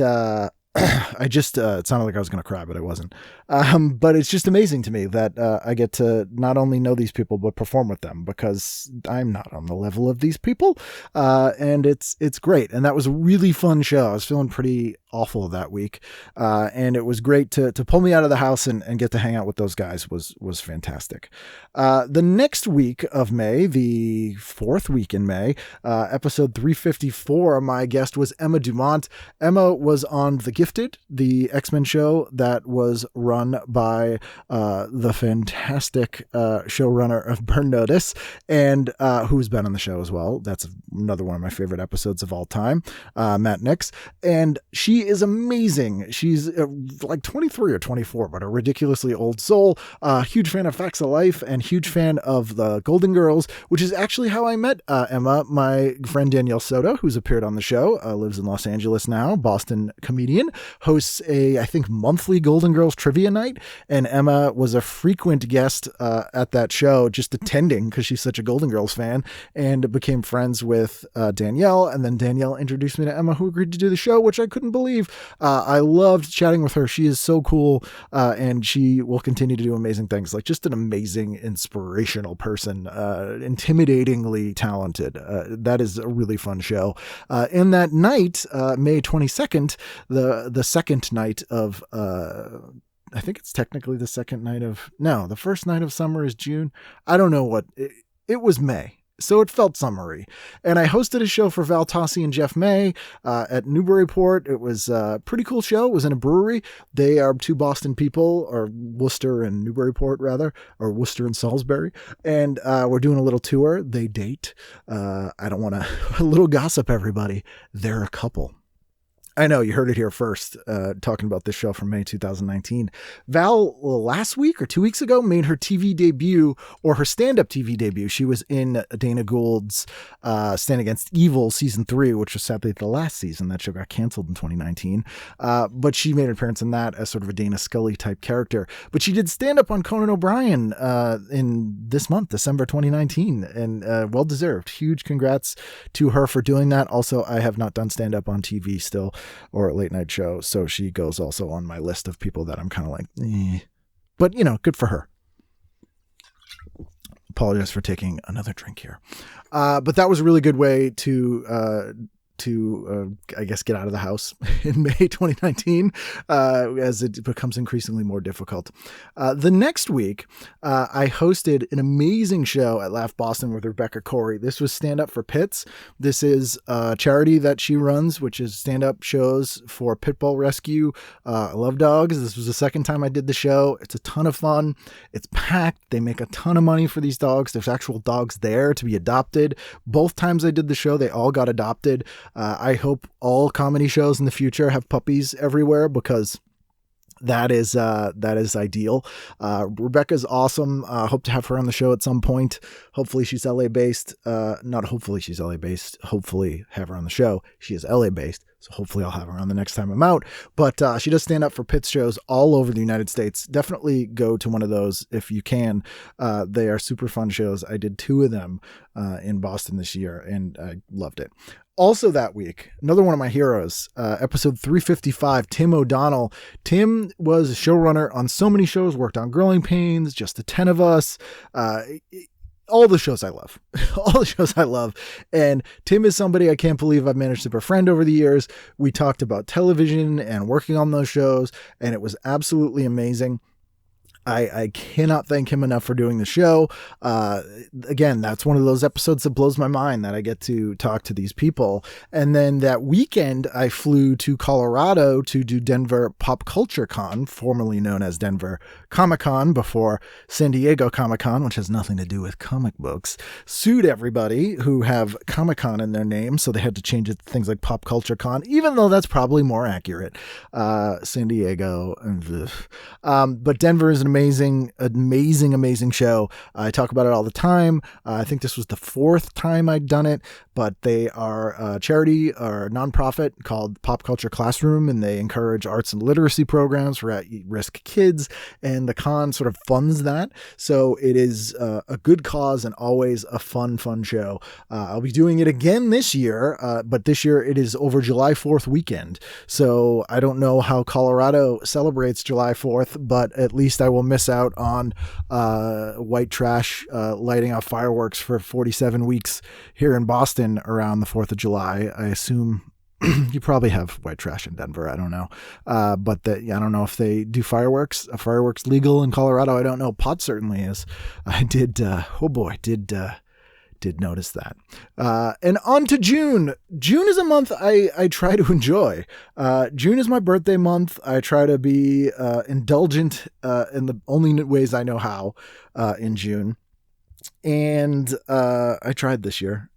it sounded like I was going to cry, but I wasn't. But it's just amazing to me that I get to not only know these people, but perform with them, because I'm not on the level of these people. And it's great. And that was a really fun show. I was feeling pretty awful that week. And it was great to pull me out of the house and get to hang out with those guys was fantastic. The next week of May, the fourth week in May, episode 354, my guest was Emma Dumont. Emma was on The Gifted, the X-Men show that was run by the fantastic showrunner of Burn Notice, and who's been on the show as well. That's another one of my favorite episodes of all time, Matt Nix. And she is amazing. She's like 23 or 24, but a ridiculously old soul. Huge fan of Facts of Life and huge fan of the Golden Girls, which is actually how I met Emma. My friend Danielle Soto, who's appeared on the show, lives in Los Angeles now, Boston comedian, hosts I think monthly Golden Girls trivia night, and Emma was a frequent guest at that show, just attending because she's such a Golden Girls fan, and became friends with Danielle, and then Danielle introduced me to Emma, who agreed to do the show, which I couldn't believe. I loved chatting with her. She is so cool, and she will continue to do amazing things. Like, just an amazing, inspirational person, intimidatingly talented. That is a really fun show. In that night, May 22nd, the second night of I think it's technically the the first night of summer is June. I don't know what it was May. So it felt summery. And I hosted a show for Val Tossi and Jeff May at Newburyport. It was a pretty cool show. It was in a brewery. They are two Boston people, or Worcester and Newburyport, rather, or Worcester and Salisbury. And we're doing a little tour. They date. I don't want to... A little gossip, everybody. They're a couple. I know, you heard it here first, talking about this show from May 2019. Val, last week or 2 weeks ago, made her TV debut, or her stand-up TV debut. She was in Dana Gould's Stand Against Evil Season 3, which was sadly the last season. That show got canceled in 2019. But she made an appearance in that as sort of a Dana Scully type character. But she did stand-up on Conan O'Brien in this month, December 2019, and well-deserved. Huge congrats to her for doing that. Also, I have not done stand-up on TV still, or a late night show, so she goes also on my list of people that I'm kind of like, eh. But, you know, good for her. Apologize for taking another drink here. But that was a really good way to I guess, get out of the house in May 2019, as it becomes increasingly more difficult. The next week, I hosted an amazing show at Laugh Boston with Rebecca Corey. This was Stand Up for Pits. This is a charity that she runs, which is stand-up shows for pit bull rescue. I love dogs. This was the second time I did the show. It's a ton of fun. It's packed. They make a ton of money for these dogs. There's actual dogs there to be adopted. Both times I did the show, they all got adopted. I hope all comedy shows in the future have puppies everywhere, because that is ideal. Rebecca's awesome. Hope to have her on the show at some point. Hopefully she's LA based. Not hopefully she's LA based. Hopefully have her on the show. She is LA based. So hopefully I'll have her on the next time I'm out. But she does stand up for pits shows all over the United States. Definitely go to one of those if you can. They are super fun shows. I did 2 of them in Boston this year, and I loved it. Also that week, another one of my heroes, episode 355, Tim O'Donnell. Tim was a showrunner on so many shows, worked on Growing Pains, Just the 10 of Us. all the shows I love, all the shows I love. And Tim is somebody I can't believe I've managed to befriend over the years. We talked about television and working on those shows, and it was absolutely amazing. I cannot thank him enough for doing the show. Again, that's one of those episodes that blows my mind that I get to talk to these people. And then that weekend, I flew to Colorado to do Denver Pop Culture Con, formerly known as Denver Comic Con, before San Diego Comic Con, which has nothing to do with comic books, sued everybody who have Comic Con in their name. So they had to change it to things like Pop Culture Con, even though that's probably more accurate. San Diego. But Denver is an amazing show. I talk about it all the time. I think this was the 4th time I'd done it, but they are a charity or a nonprofit called Pop Culture Classroom, and they encourage arts and literacy programs for at-risk kids, and the con sort of funds that. So it is a good cause and always a fun show. I'll be doing it again this year, but this year it is over July 4th weekend. So I don't know how Colorado celebrates July 4th, but at least I will miss out on white trash lighting off fireworks for 47 weeks here in Boston around the 4th of July. I assume you probably have white trash in Denver. I don't know. But I don't know if they do fireworks. Are fireworks legal in Colorado? I don't know. Pot certainly is. I did. Did notice that. And on to June. June is a month I try to enjoy. June is my birthday month. I try to be indulgent in the only ways I know how in June. And I tried this year.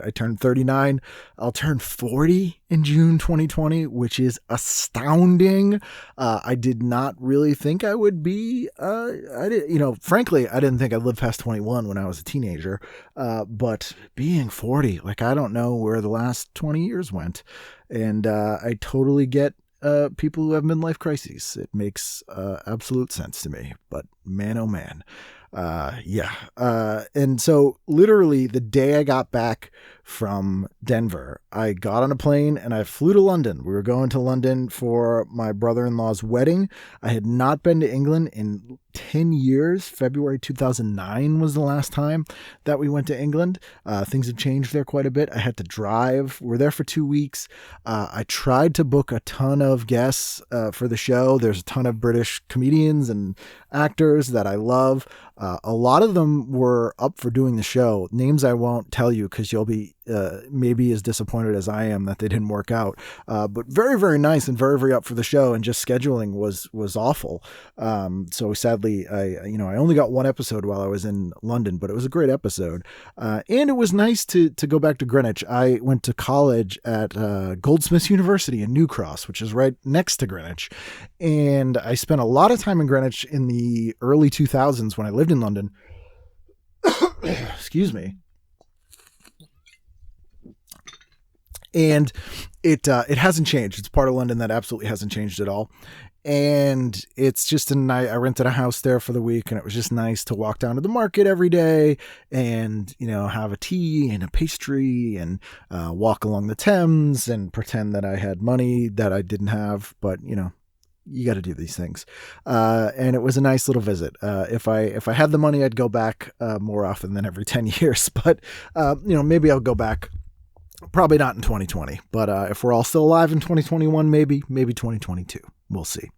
I turned 39. I'll turn 40 in June 2020, which is astounding. I did not really think I would be. Frankly, I didn't think I'd live past 21 when I was a teenager. But being 40, I don't know where the last 20 years went. And I totally get people who have midlife crises. It makes absolute sense to me. But man, oh man. And so literally the day I got back from Denver, I got on a plane and I flew to London. We were going to London for my brother-in-law's wedding. I had not been to England in 10 years. February 2009 was the last time that we went to England. Things have changed there quite a bit. I had to drive. We're there for 2 weeks. I tried to book a ton of guests for the show. There's a ton of British comedians and actors that I love. A lot of them were up for doing the show. Names I won't tell you because you'll be maybe as disappointed as I am that they didn't work out. But very, very nice and very, very up for the show. And just scheduling was awful. So sadly, I only got one episode while I was in London, but it was a great episode. And it was nice to go back to Greenwich. I went to college at Goldsmiths University in New Cross, which is right next to Greenwich. And I spent a lot of time in Greenwich in the early 2000s when I lived in London. Excuse me. And it hasn't changed. It's part of London that absolutely hasn't changed at all. And it's just I rented a house there for the week, and it was just nice to walk down to the market every day and, have a tea and a pastry and walk along the Thames and pretend that I had money that I didn't have. But, you got to do these things. And it was a nice little visit. If I had the money, I'd go back more often than every 10 years. But, maybe I'll go back. Probably not in 2020, but if we're all still alive in 2021, maybe 2022. We'll see.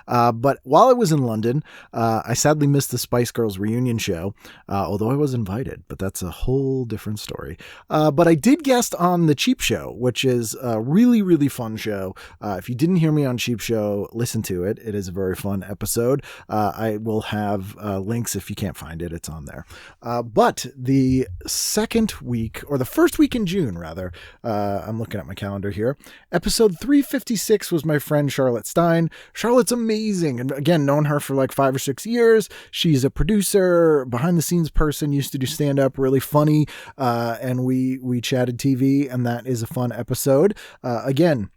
But while I was in London, I sadly missed the Spice Girls reunion show, although I was invited, but that's a whole different story. But I did guest on The Cheap Show, which is a really, really fun show. If you didn't hear me on Cheap Show, listen to it. It is a very fun episode. I will have links if you can't find it. It's on there. But the second week, or the first week in June, rather, I'm looking at my calendar here, episode 356 was my friend Charlotte Stein. Charlotte's amazing. And again, known her for like 5 or 6 years. She's a producer, behind the scenes person, used to do stand up, really funny. And we chatted TV, and that is a fun episode. Again,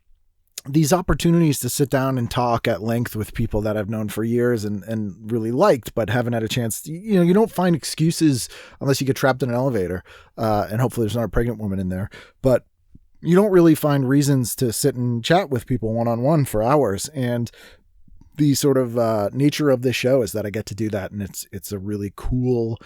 these opportunities to sit down and talk at length with people that I've known for years and really liked, but haven't had a chance to, you don't find excuses unless you get trapped in an elevator. And hopefully there's not a pregnant woman in there, but you don't really find reasons to sit and chat with people one-on-one for hours. And the sort of nature of this show is that I get to do that. And it's a really cool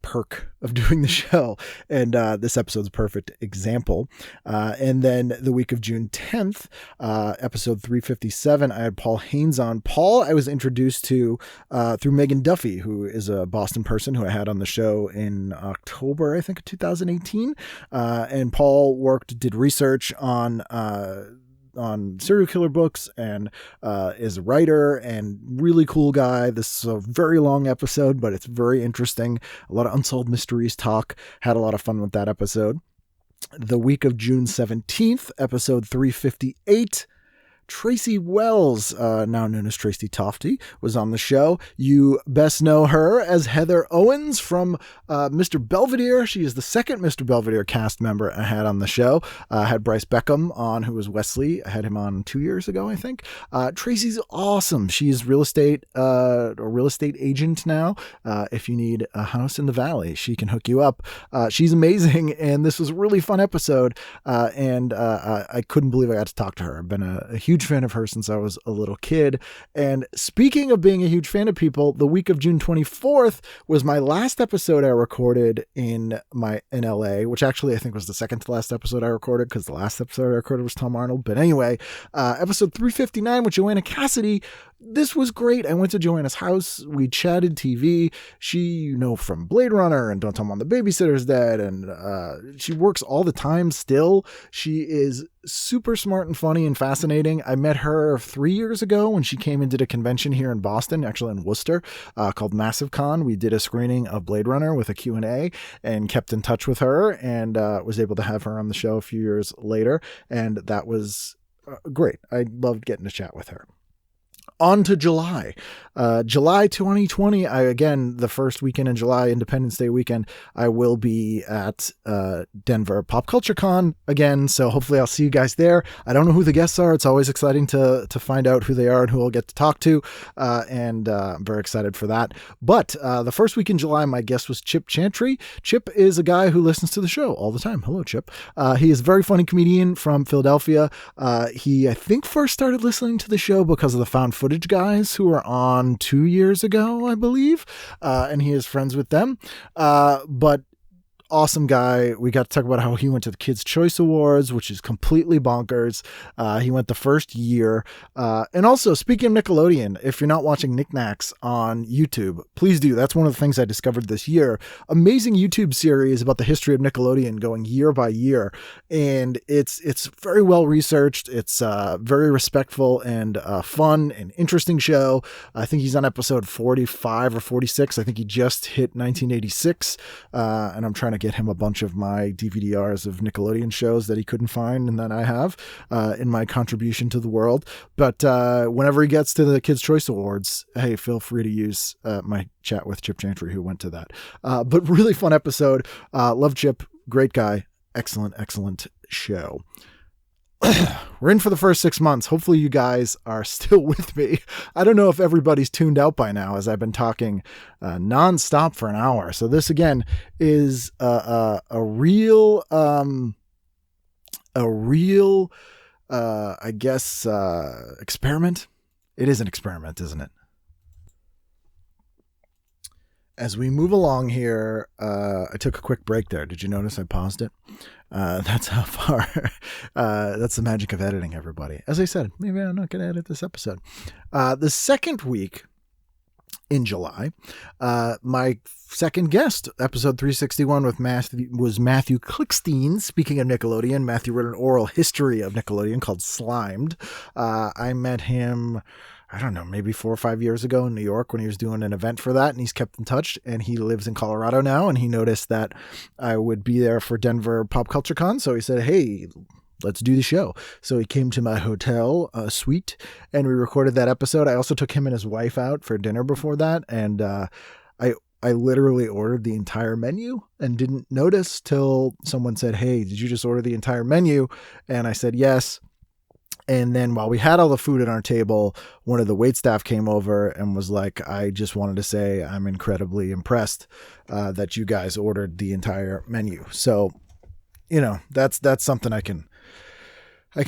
perk of doing the show. And this episode's a perfect example. And then the week of June 10th, episode 357, I had Paul Haynes on. Paul, I was introduced to through Megan Duffy, who is a Boston person who I had on the show in October, I think, of 2018. And Paul did research on serial killer books and is a writer and really cool guy. This is a very long episode, but it's very interesting. A lot of unsolved mysteries talk. Had a lot of fun with that episode. The week of June 17th, episode 358, Tracy Wells, now known as Tracy Tofty, was on the show. You best know her as Heather Owens from Mr. Belvedere. She is the second Mr. Belvedere cast member I had on the show. I had Bryce Beckham on, who was Wesley. I had him on 2 years ago, I think. Tracy's awesome. She's a real estate agent now. If you need a house in the valley, she can hook you up. She's amazing, and this was a really fun episode, and I couldn't believe I got to talk to her. I've been a huge fan of her since I was a little kid. And speaking of being a huge fan of people, the week of June 24th was my last episode I recorded in LA, which actually I think was the second to last episode I recorded, because the last episode I recorded was Tom Arnold. But anyway, episode 359 with Joanna Cassidy. This was great. I went to Joanna's house. We chatted TV. She, from Blade Runner and Don't Tell Mom the Babysitter's Dead. And she works all the time still. She is super smart and funny and fascinating. I met her 3 years ago when she came and did a convention here in Boston, actually in Worcester, called Massive Con. We did a screening of Blade Runner with a Q&A and kept in touch with her, and was able to have her on the show a few years later. And that was great. I loved getting to chat with her. On to July. July 2020, the first weekend in July, Independence Day weekend, I will be at Denver Pop Culture Con again, so hopefully I'll see you guys there. I don't know who the guests are. It's always exciting to find out who they are and who I'll get to talk to, and I'm very excited for that. But the first week in July, my guest was Chip Chantry. Chip is a guy who listens to the show all the time. Hello, Chip. He is a very funny comedian from Philadelphia. He, I think, first started listening to the show because of the Found Footage guys who were on 2 years ago, I believe, and he is friends with them, but awesome guy. We got to talk about how he went to the Kids' Choice Awards, which is completely bonkers. He went the first year. And also, speaking of Nickelodeon, if you're not watching Knickknacks on YouTube, please do. That's one of the things I discovered this year. Amazing YouTube series about the history of Nickelodeon going year by year. And it's very well researched. It's very respectful and fun and interesting show. I think he's on episode 45 or 46. I think he just hit 1986. And I'm trying to get him a bunch of my DVDRs of Nickelodeon shows that he couldn't find and that I have in my contribution to the world. But whenever he gets to the Kids' Choice Awards, hey, feel free to use my chat with Chip Chantry, who went to that. But really fun episode. Love Chip. Great guy. Excellent show. We're in for the first 6 months. Hopefully you guys are still with me. I don't know if everybody's tuned out by now, as I've been talking nonstop for an hour. So this again is a real, I guess, experiment. It is an experiment, isn't it? As we move along here, I took a quick break there. Did you notice I paused it? That's how far. That's the magic of editing, everybody. As I said, maybe I'm not going to edit this episode. The second week in July, my second guest, episode 361 was Matthew Klickstein. Speaking of Nickelodeon, Matthew wrote an oral history of Nickelodeon called Slimed. I met him, I don't know, maybe 4 or 5 years ago in New York when he was doing an event for that, and he's kept in touch, and he lives in Colorado now, and he noticed that I would be there for Denver Pop Culture Con, so he said, hey, let's do the show. So he came to my hotel suite, and we recorded that episode. I also took him and his wife out for dinner before that, and I literally ordered the entire menu and didn't notice till someone said, hey, did you just order the entire menu? And I said, yes. And then while we had all the food at our table, one of the waitstaff came over and was like, I just wanted to say I'm incredibly impressed that you guys ordered the entire menu. So, that's something I can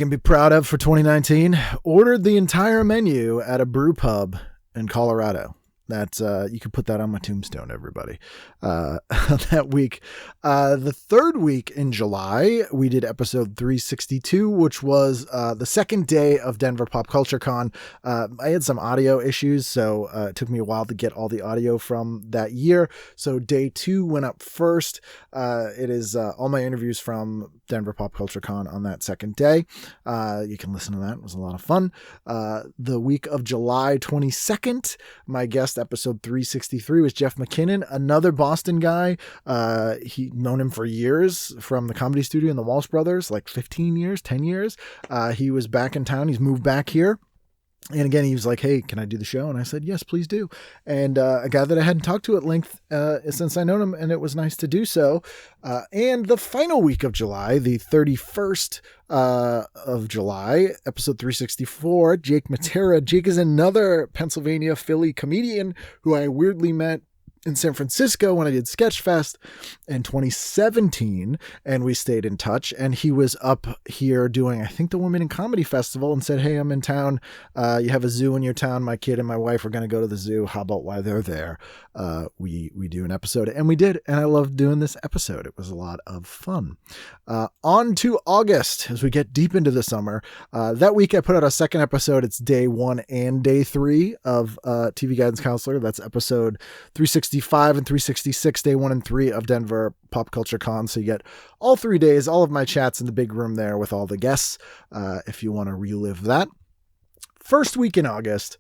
be proud of for 2019. Ordered the entire menu at a brew pub in Colorado. That's you can put that on my tombstone, everybody. That week, the third week in July, we did episode 362, which was the second day of Denver Pop Culture Con. I had some audio issues, so it took me a while to get all the audio from that year. So day 2 went up first. It is all my interviews from Denver Pop Culture Con on that second day. You can listen to that. It was a lot of fun. The week of July 22nd, my guest episode 363 was Jeff McKinnon, another Boston guy. He known him for years from the Comedy Studio and the Walsh Brothers, like 15 years, 10 years. He was back in town. He's moved back here. And again, he was like, hey, can I do the show? And I said, yes, please do. And a guy that I hadn't talked to at length since I known him, and it was nice to do so. And the final week of July, the 31st of July, episode 364, Jake Matera. Jake is another Pennsylvania Philly comedian who I weirdly met in San Francisco when I did Sketchfest in 2017, and we stayed in touch. And he was up here doing, I think, the Women in Comedy Festival, and said, hey, I'm in town. You have a zoo in your town. My kid and my wife are going to go to the zoo. How about while they're there, we do an episode? And we did, and I loved doing this episode. It was a lot of fun. On to August, as we get deep into the summer. That week I put out a second episode. It's day 1 and day 3 of TV Guidance Counselor. That's episode 365 and 366, day 1 and 3 of Denver Pop Culture Con. So you get all 3 days, all of my chats in the big room there with all the guests, if you want to relive that. First week in August,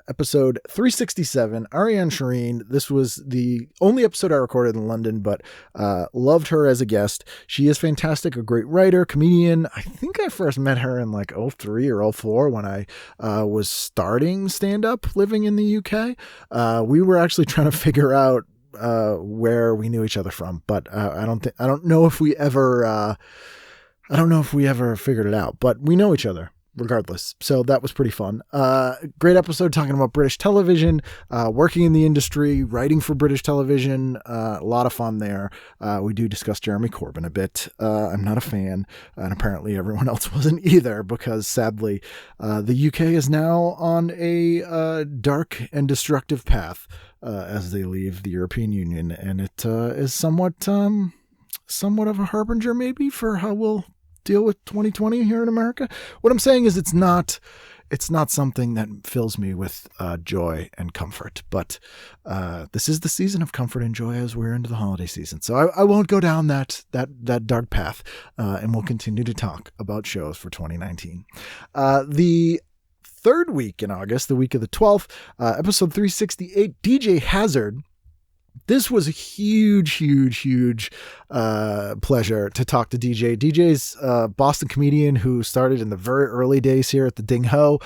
episode 367, Ariane Shireen. This was the only episode I recorded in London, but loved her as a guest. She is fantastic, a great writer, comedian. I think I first met her in like 03 or 04 when I was starting stand-up living in the UK. We were actually trying to figure out where we knew each other from, but I don't know if we ever figured it out, but we know each other regardless. So that was pretty fun. Great episode talking about British television, working in the industry, writing for British television. A lot of fun there. We do discuss Jeremy Corbyn a bit. I'm not a fan, and apparently everyone else wasn't either, because sadly, the UK is now on a dark and destructive path as they leave the European Union, and it is somewhat of a harbinger maybe for how we'll deal with 2020 here in America. What I'm saying is it's not something that fills me with joy and comfort, but this is the season of comfort and joy as we're into the holiday season. So I won't go down that dark path, and we'll continue to talk about shows for 2019. The third week in August, the week of the 12th, episode 368, DJ Hazard. This was a huge pleasure to talk to DJ. DJ's a Boston comedian who started in the very early days here at the Ding Ho.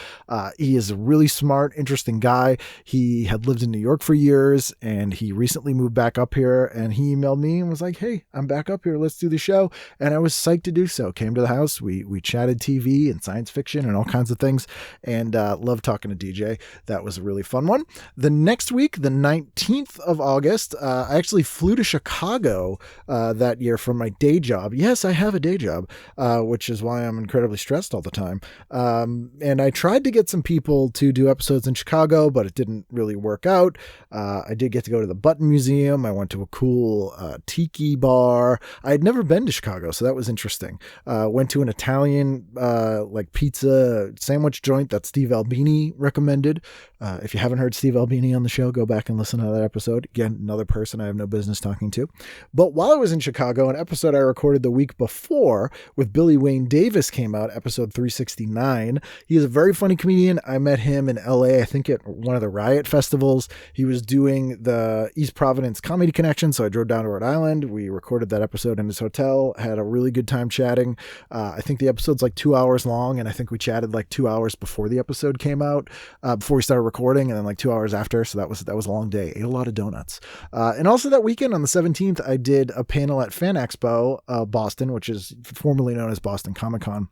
He is a really smart, interesting guy. He had lived in New York for years, and he recently moved back up here, and he emailed me and was like, hey, I'm back up here. Let's do the show. And I was psyched to do so. Came to the house. We chatted TV and science fiction and all kinds of things, and loved talking to DJ. That was a really fun one. The next week, the 19th of August, I actually flew to Chicago that year from my day job. Yes, I have a day job, which is why I'm incredibly stressed all the time. And I tried to get some people to do episodes in Chicago, but it didn't really work out. I did get to go to the Button Museum. I went to a cool tiki bar. I had never been to Chicago, so that was interesting. Went to an Italian like pizza sandwich joint that Steve Albini recommended. If you haven't heard Steve Albini on the show, go back and listen to that episode. Again, another person I have no business talking to. But while I was in Chicago, an episode I recorded the week before with Billy Wayne Davis came out, episode 369. He is a very funny comedian. I met him in LA, I think at one of the Riot festivals. He was doing the East Providence Comedy Connection, so I drove down to Rhode Island. We recorded that episode in his hotel, had a really good time chatting. I think the episode's like 2 hours long, and I think we chatted like 2 hours before the episode came out, before we started recording, and then like 2 hours after. So that was a long day. Ate a lot of donuts. And also that weekend on the 17th, I did a panel at Fan Expo, Boston, which is formerly known as Boston Comic Con.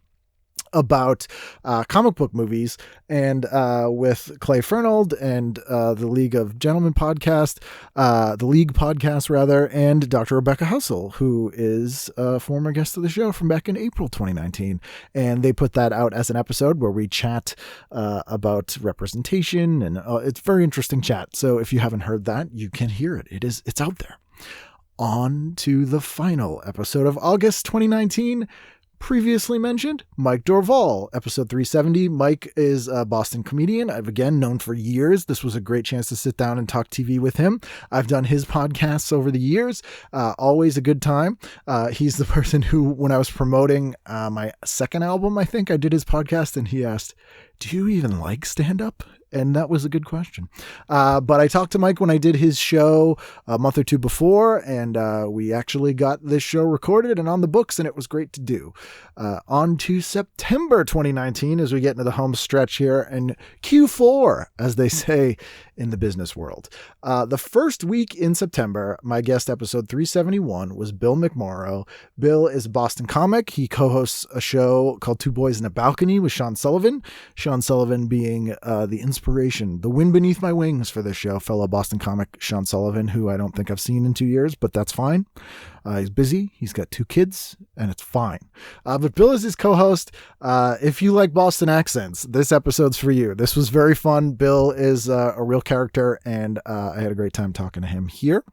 about comic book movies, and with Clay Fernald and the League of Gentlemen podcast, the League podcast rather, and Dr. Rebecca Hussel, who is a former guest of the show from back in April 2019. And they put that out as an episode where we chat about representation, and it's a very interesting chat. So if you haven't heard that, you can hear it. It's out there. On to the final episode of August 2019. Previously mentioned, Mike Dorval, episode 370. Mike is a Boston comedian I've again known for years. This was a great chance to sit down and talk TV with him. I've done his podcasts over the years. Always a good time. He's the person who, when I was promoting my second album, I think I did his podcast, and he asked, "Do you even like stand-up?" And that was a good question. But I talked to Mike when I did his show a month or two before, and we actually got this show recorded and on the books, and it was great to do. On to September 2019 as we get into the home stretch here, and Q4, as they say in the business world. The first week in September, my guest episode 371 was Bill McMorrow. Bill is a Boston comic. He co-hosts a show called Two Boys in a Balcony with Sean Sullivan. Sean Sullivan being the inspiration, the wind beneath my wings for this show, fellow Boston comic Sean Sullivan, who I don't think I've seen in 2 years, but that's fine. He's busy. He's got 2 kids, and it's fine. But Bill is his co-host. If you like Boston accents, this episode's for you. This was very fun. Bill is a real character, and I had a great time talking to him here.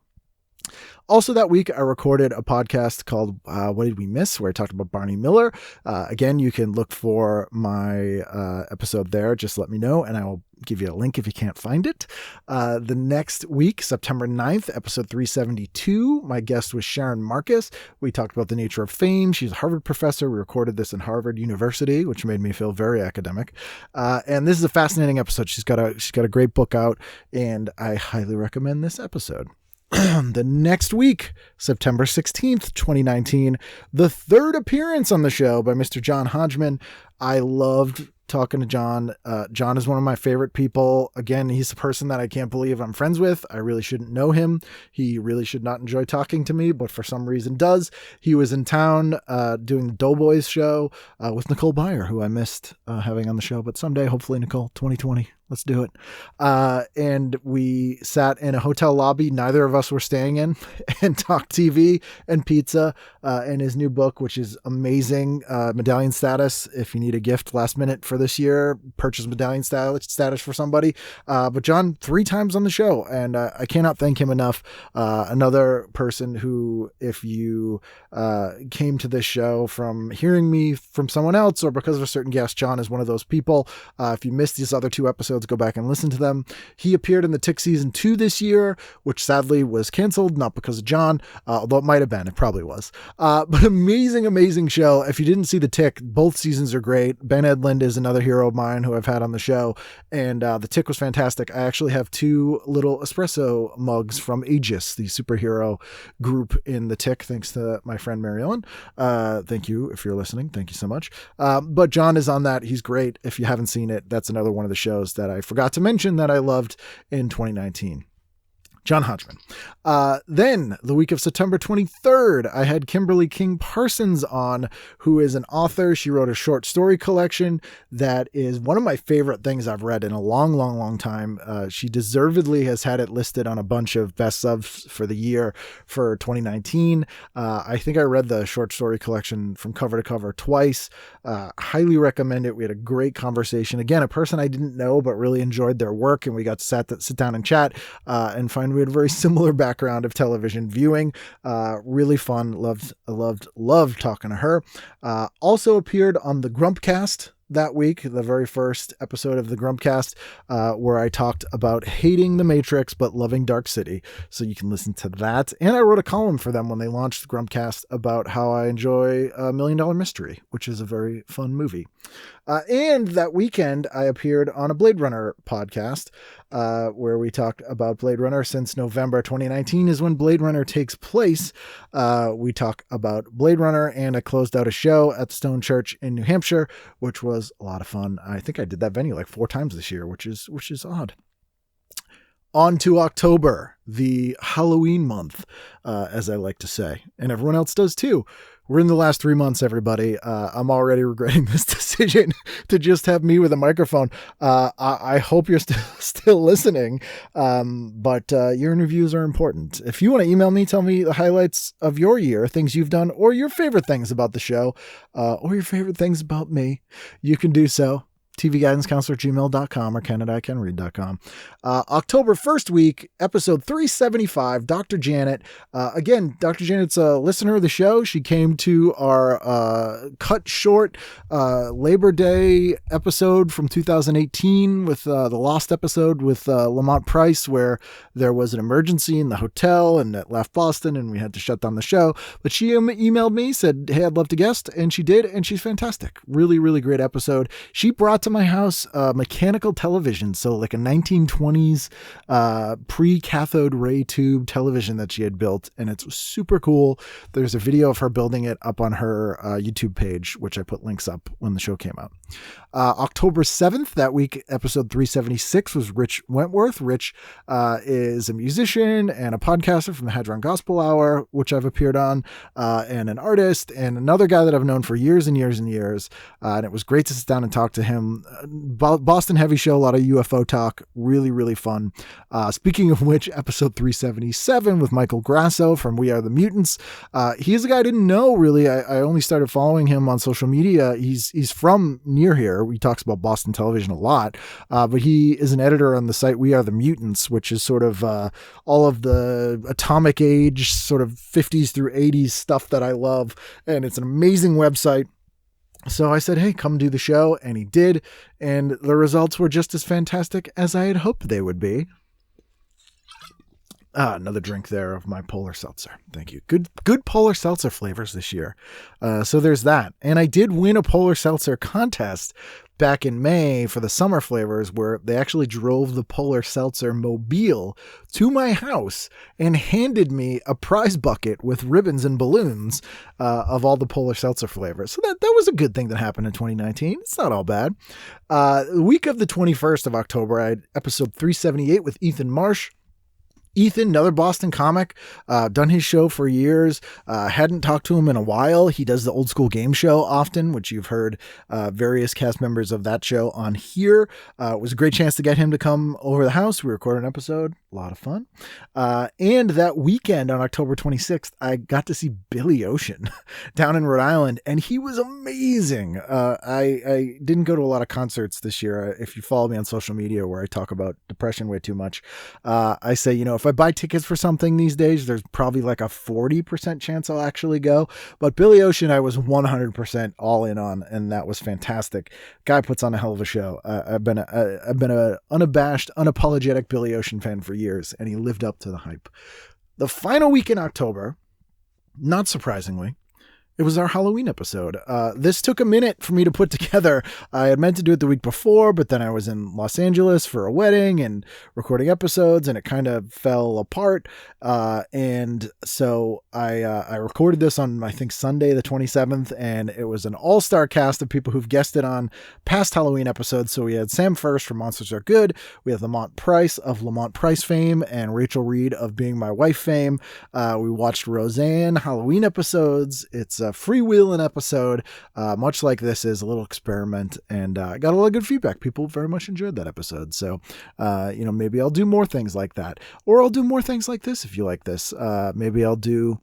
Also that week, I recorded a podcast called What Did We Miss?, where I talked about Barney Miller. Again, you can look for my episode there. Just let me know, and I will give you a link if you can't find it. The next week, September 9th, episode 372, my guest was Sharon Marcus. We talked about the nature of fame. She's a Harvard professor. We recorded this in Harvard University, which made me feel very academic. And this is a fascinating episode. She's got a great book out, and I highly recommend this episode. The next week, September 16th, 2019, the third appearance on the show by Mr. John Hodgman. I loved talking to John. John is one of my favorite people. Again, he's the person that I can't believe I'm friends with. I really shouldn't know him. He really should not enjoy talking to me, but for some reason does. He was in town doing the Doughboys show with Nicole Byer, who I missed having on the show, but someday, hopefully, Nicole, 2020. Let's do it. And we sat in a hotel lobby neither of us were staying in and talked TV and pizza and his new book, which is amazing. Medallion Status. If you need a gift last minute for this year, purchase Medallion Status for somebody. But John, 3 times on the show, and I cannot thank him enough. Another person who, if you came to this show from hearing me from someone else or because of a certain guest, John is one of those people. If you missed these other 2 episodes, go back and listen to them. He appeared in the Tick season 2 this year, which sadly was canceled, not because of John, although it might have been. It probably was. But amazing show. If you didn't see the Tick, both seasons are great. Ben Edlund is another hero of mine who I've had on the show, and the Tick was fantastic. I actually have 2 little espresso mugs from Aegis, the superhero group in the Tick, thanks to my friend Mary Ellen. Thank you if you're listening. Thank you so much. But John is on that. He's great. If you haven't seen it, that's another one of the shows that I forgot to mention that I loved in 2019. John Hodgman. Then the week of September 23rd, I had Kimberly King Parsons on, who is an author. She wrote a short story collection that is one of my favorite things I've read in a long time. She deservedly has had it listed on a bunch of best subs for the year for 2019. I think I read the short story collection from cover to cover twice. Highly recommend it. We had a great conversation. Again, a person I didn't know, but really enjoyed their work, and we got to sit down and chat and find we had a very similar background of television viewing. Really fun. Loved talking to her. Also appeared on the Grumpcast that week, the very first episode of the Grumpcast, where I talked about hating the Matrix but loving Dark City. So you can listen to that. And I wrote a column for them when they launched the Grumpcast about how I enjoy $1 Million Mystery, which is a very fun movie. And that weekend, I appeared on a Blade Runner podcast, where we talked about Blade Runner. Since November 2019 is when Blade Runner takes place. We talk about Blade Runner, and I closed out a show at the Stone Church in New Hampshire, which was a lot of fun. I think I did that venue like 4 times this year, which is odd. On to October, the Halloween month, as I like to say, and everyone else does too. We're in the last 3 months, everybody. I'm already regretting this decision to just have me with a microphone. I hope you're still listening, but your interviews are important. If you want to email me, tell me the highlights of your year, things you've done, or your favorite things about the show, or your favorite things about me, you can do so. tvguidancecounselor@gmail.com or ken@icanread.com. October 1st week, episode 375, Dr. Janet. Again, Dr. Janet's a listener of the show. She came to our cut short Labor Day episode from 2018 with the Lost episode with Lamont Price, where there was an emergency in the hotel and it left Boston and we had to shut down the show. But she emailed me, said, hey, I'd love to guest, and she did, and she's fantastic. Really, really great episode. She brought to my house mechanical television, so like a 1920s pre-cathode ray tube television that she had built, and it's super cool. There's a video of her building it up on her YouTube page, which I put links up when the show came out. October 7th, that week, episode 376 was Rich Wentworth. Rich is a musician and a podcaster from the Hadron Gospel Hour, which I've appeared on, and an artist, and another guy that I've known for years and years and years. And it was great to sit down and talk to him. Boston Heavy show, a lot of UFO talk, really, really fun. Speaking of which, episode 377 with Michael Grasso from We Are the Mutants. He's a guy I didn't know, really. I only started following him on social media. He's from near here. He talks about Boston television a lot, but he is an editor on the site We Are the Mutants, which is sort of all of the atomic age, sort of 50s through 80s stuff that I love, and it's an amazing website. So I said, hey, come do the show, and he did, and the results were just as fantastic as I had hoped they would be. Another drink there of my Polar Seltzer. Thank you. Good Polar Seltzer flavors this year. So there's that. And I did win a Polar Seltzer contest back in May for the summer flavors, where they actually drove the Polar Seltzer mobile to my house and handed me a prize bucket with ribbons and balloons of all the Polar Seltzer flavors. So that was a good thing that happened in 2019. It's not all bad. The week of the 21st of October, I had episode 378 with Ethan Marsh. Ethan, another Boston comic, done his show for years, hadn't talked to him in a while. He does the Old School Game Show often, which you've heard various cast members of that show on here. It was a great chance to get him to come over the house. We recorded an episode, a lot of fun. And that weekend on October 26th, I got to see Billy Ocean down in Rhode Island, and he was amazing. I didn't go to a lot of concerts this year. If you follow me on social media where I talk about depression way too much, I say, if I buy tickets for something these days, there's probably like a 40% chance I'll actually go. But Billy Ocean, I was 100% all in on, and that was fantastic. Guy puts on a hell of a show. I've been a unabashed, unapologetic Billy Ocean fan for years, and he lived up to the hype. The final week in October, not surprisingly, it was our Halloween episode. This took a minute for me to put together. I had meant to do it the week before, but then I was in Los Angeles for a wedding and recording episodes, and it kind of fell apart. And so I recorded this on, I think, Sunday the 27th, and it was an all-star cast of people who've guested on past Halloween episodes. So we had Sam First from Monsters Are Good. We have Lamont Price of Lamont Price fame and Rachel Reed of Being My Wife fame. We watched Roseanne Halloween episodes. It's a freewheeling episode, much like this is a little experiment, and I got a lot of good feedback. People very much enjoyed that episode. So, maybe I'll do more things like that, or I'll do more things like this. If you like this, maybe I'll do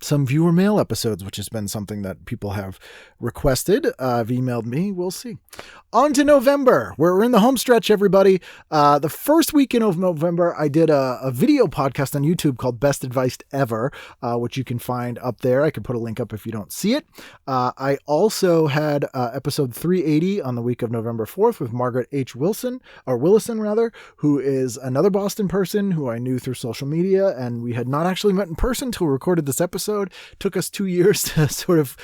some viewer mail episodes, which has been something that people have requested. Have emailed me. We'll see. On to November. We're in the home stretch, everybody. The first weekend of November, I did a video podcast on YouTube called Best Advice Ever, which you can find up there. I could put a link up if you don't see it. I also had episode 380 on the week of November 4th with Margaret H. Willison, who is another Boston person who I knew through social media, and we had not actually met in person until we recorded this episode. Took us 2 years to sort of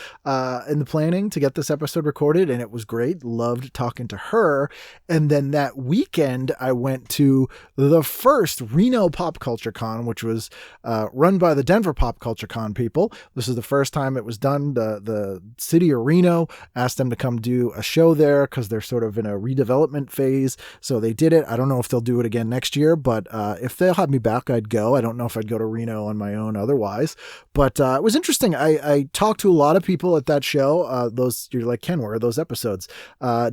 in the planning to get this episode recorded, and it was great. Loved talking to her. And then that weekend, I went to the first Reno Pop Culture Con, which was run by the Denver Pop Culture Con people. This is the first time it was done. The city of Reno asked them to come do a show there because they're sort of in a redevelopment phase. So they did it. I don't know if they'll do it again next year, but if they'll have me back, I'd go. I don't know if I'd go to Reno on my own otherwise, but But it was interesting. I talked to a lot of people at that show. You're like, Ken, where are those episodes?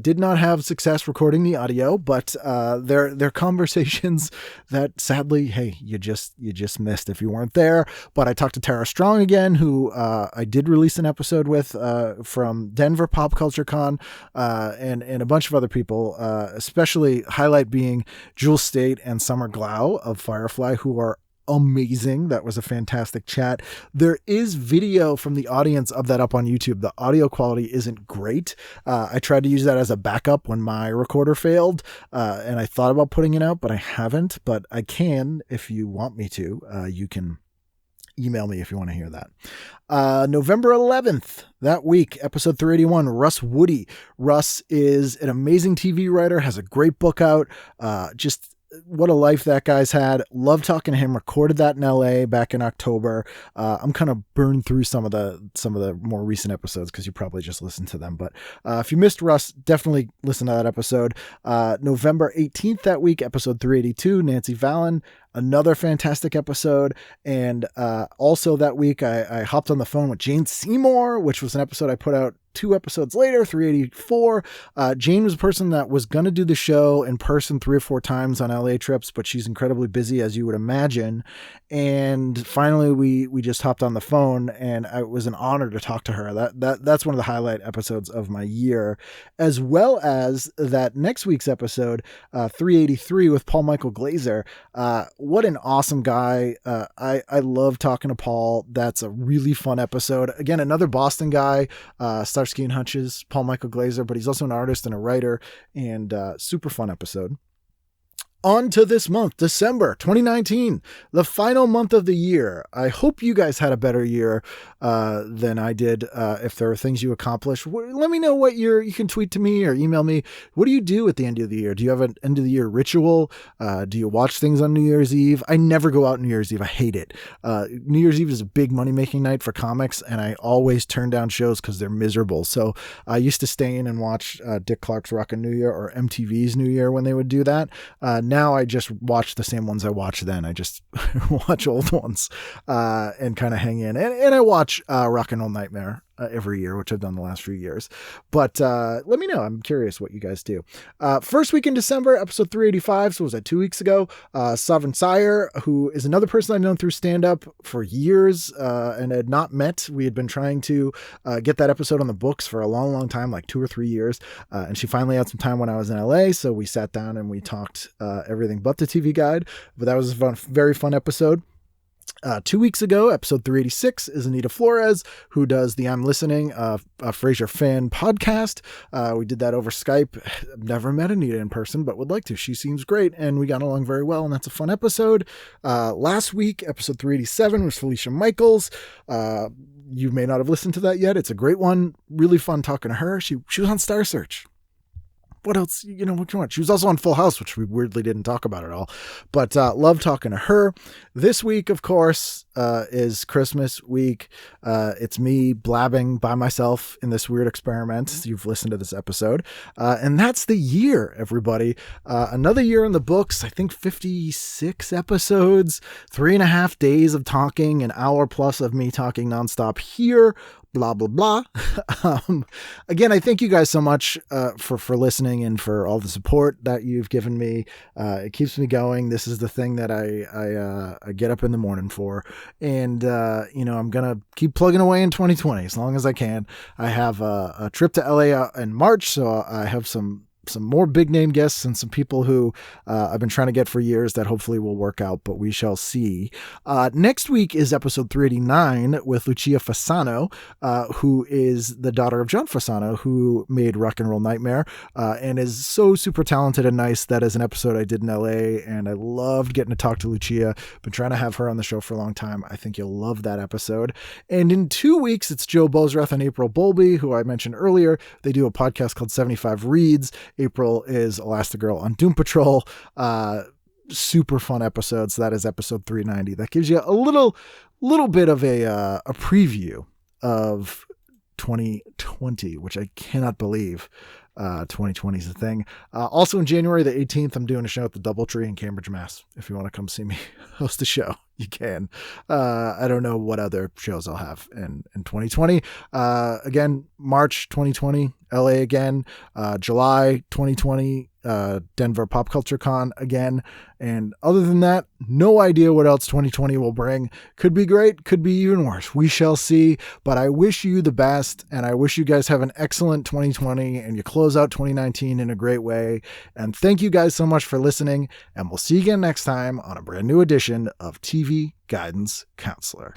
Did not have success recording the audio, but they're conversations that sadly, hey, you just missed if you weren't there. But I talked to Tara Strong again, who I did release an episode with from Denver Pop Culture Con, and a bunch of other people, especially highlight being Jules State and Summer Glau of Firefly, who are amazing. That was a fantastic chat. There is video from the audience of that up on YouTube. The audio quality isn't great. I tried to use that as a backup when my recorder failed, and I thought about putting it out, but I haven't. But I can, if you want me to. You can email me if you want to hear that. November 11th, that week, episode 381, Russ Woody. Russ is an amazing TV writer, has a great book out, just what a life that guy's had. Love talking to him. Recorded that in LA back in October. I'm kind of burned through some of the more recent episodes because you probably just listened to them. But if you missed Russ, definitely listen to that episode. November 18th that week, episode 382, Nancy Vallon. Another fantastic episode. And also that week, I hopped on the phone with Jane Seymour, which was an episode I put out 2 episodes later, 384. Jane was a person that was going to do the show in person 3 or 4 times on LA trips, but she's incredibly busy, as you would imagine. And finally, we just hopped on the phone, and it was an honor to talk to her. That's one of the highlight episodes of my year, as well as that next week's episode, 383 with Paul Michael Glazer. What an awesome guy. I love talking to Paul. That's a really fun episode. Again, another Boston guy, Starsky and Hutch's, Paul Michael Glazer, but he's also an artist and a writer, and super fun episode. On to this month, December 2019, the final month of the year. I hope you guys had a better year than I did. If there are things you accomplished, let me know what you can tweet to me or email me. What do you do at the end of the year? Do you have an end of the year ritual? Do you watch things on New Year's Eve? I never go out New Year's Eve. I hate it. New Year's Eve is a big money-making night for comics, and I always turn down shows because they're miserable. So I used to stay in and watch Dick Clark's Rockin' New Year or MTV's New Year when they would do that. Now I just watch the same ones I watched then. I just watch old ones and kind of hang in. And I watch Rock and Roll Nightmare every year, which I've done the last few years. But let me know. I'm curious what you guys do. First week in December, episode 385. So was that 2 weeks ago? Sovereign Sire, who is another person I've known through stand-up for years and had not met. We had been trying to get that episode on the books for a long, long time, like 2 or 3 years. And she finally had some time when I was in LA. So we sat down and we talked everything but the TV Guide. But that was a very fun episode. 2 weeks ago, episode 386 is Anita Flores, who does the I'm Listening, Frasier fan podcast. We did that over Skype. I've never met Anita in person, but would like to. She seems great, and we got along very well, and that's a fun episode. Last week, episode 387 was Felicia Michaels. You may not have listened to that yet. It's a great one. Really fun talking to her. She was on Star Search. What else? What you want? She was also on Full House, which we weirdly didn't talk about at all. But love talking to her. This week, of course, is Christmas week. It's me blabbing by myself in this weird experiment. You've listened to this episode. And that's the year, everybody. Another year in the books. I think 56 episodes, 3.5 days of talking, an hour plus of me talking nonstop here. Blah, blah, blah. Again, I thank you guys so much for listening and for all the support that you've given me. It keeps me going. This is the thing that I get up in the morning for. And, I'm going to keep plugging away in 2020 as long as I can. I have a trip to LA in March, so I have some more big name guests and some people who I've been trying to get for years that hopefully will work out, but we shall see. Next week is episode 389 with Lucia Fasano, who is the daughter of John Fasano, who made Rock and Roll Nightmare, and is so super talented and nice. That is an episode I did in LA, and I loved getting to talk to Lucia. Been trying to have her on the show for a long time. I think you'll love that episode. And in 2 weeks, it's Joe Bozrath and April Bowlby, who I mentioned earlier. They do a podcast called 75 Reads. April is Elastigirl on Doom Patrol. Super fun episodes. That is episode 390. That gives you a little bit of a preview of 2020, which I cannot believe 2020 is a thing. Also in January the 18th, I'm doing a show at the Doubletree in Cambridge, Mass. If you want to come see me host a show, you can. I don't know what other shows I'll have in 2020. Again, March 2020, LA again. July 2020, Denver Pop Culture Con again. And other than that, no idea what else 2020 will bring. Could be great, could be even worse. We shall see. But I wish you the best, and I wish you guys have an excellent 2020 and you close out 2019 in a great way. And thank you guys so much for listening, and we'll see you again next time on a brand new edition of TV Guidance Counselor.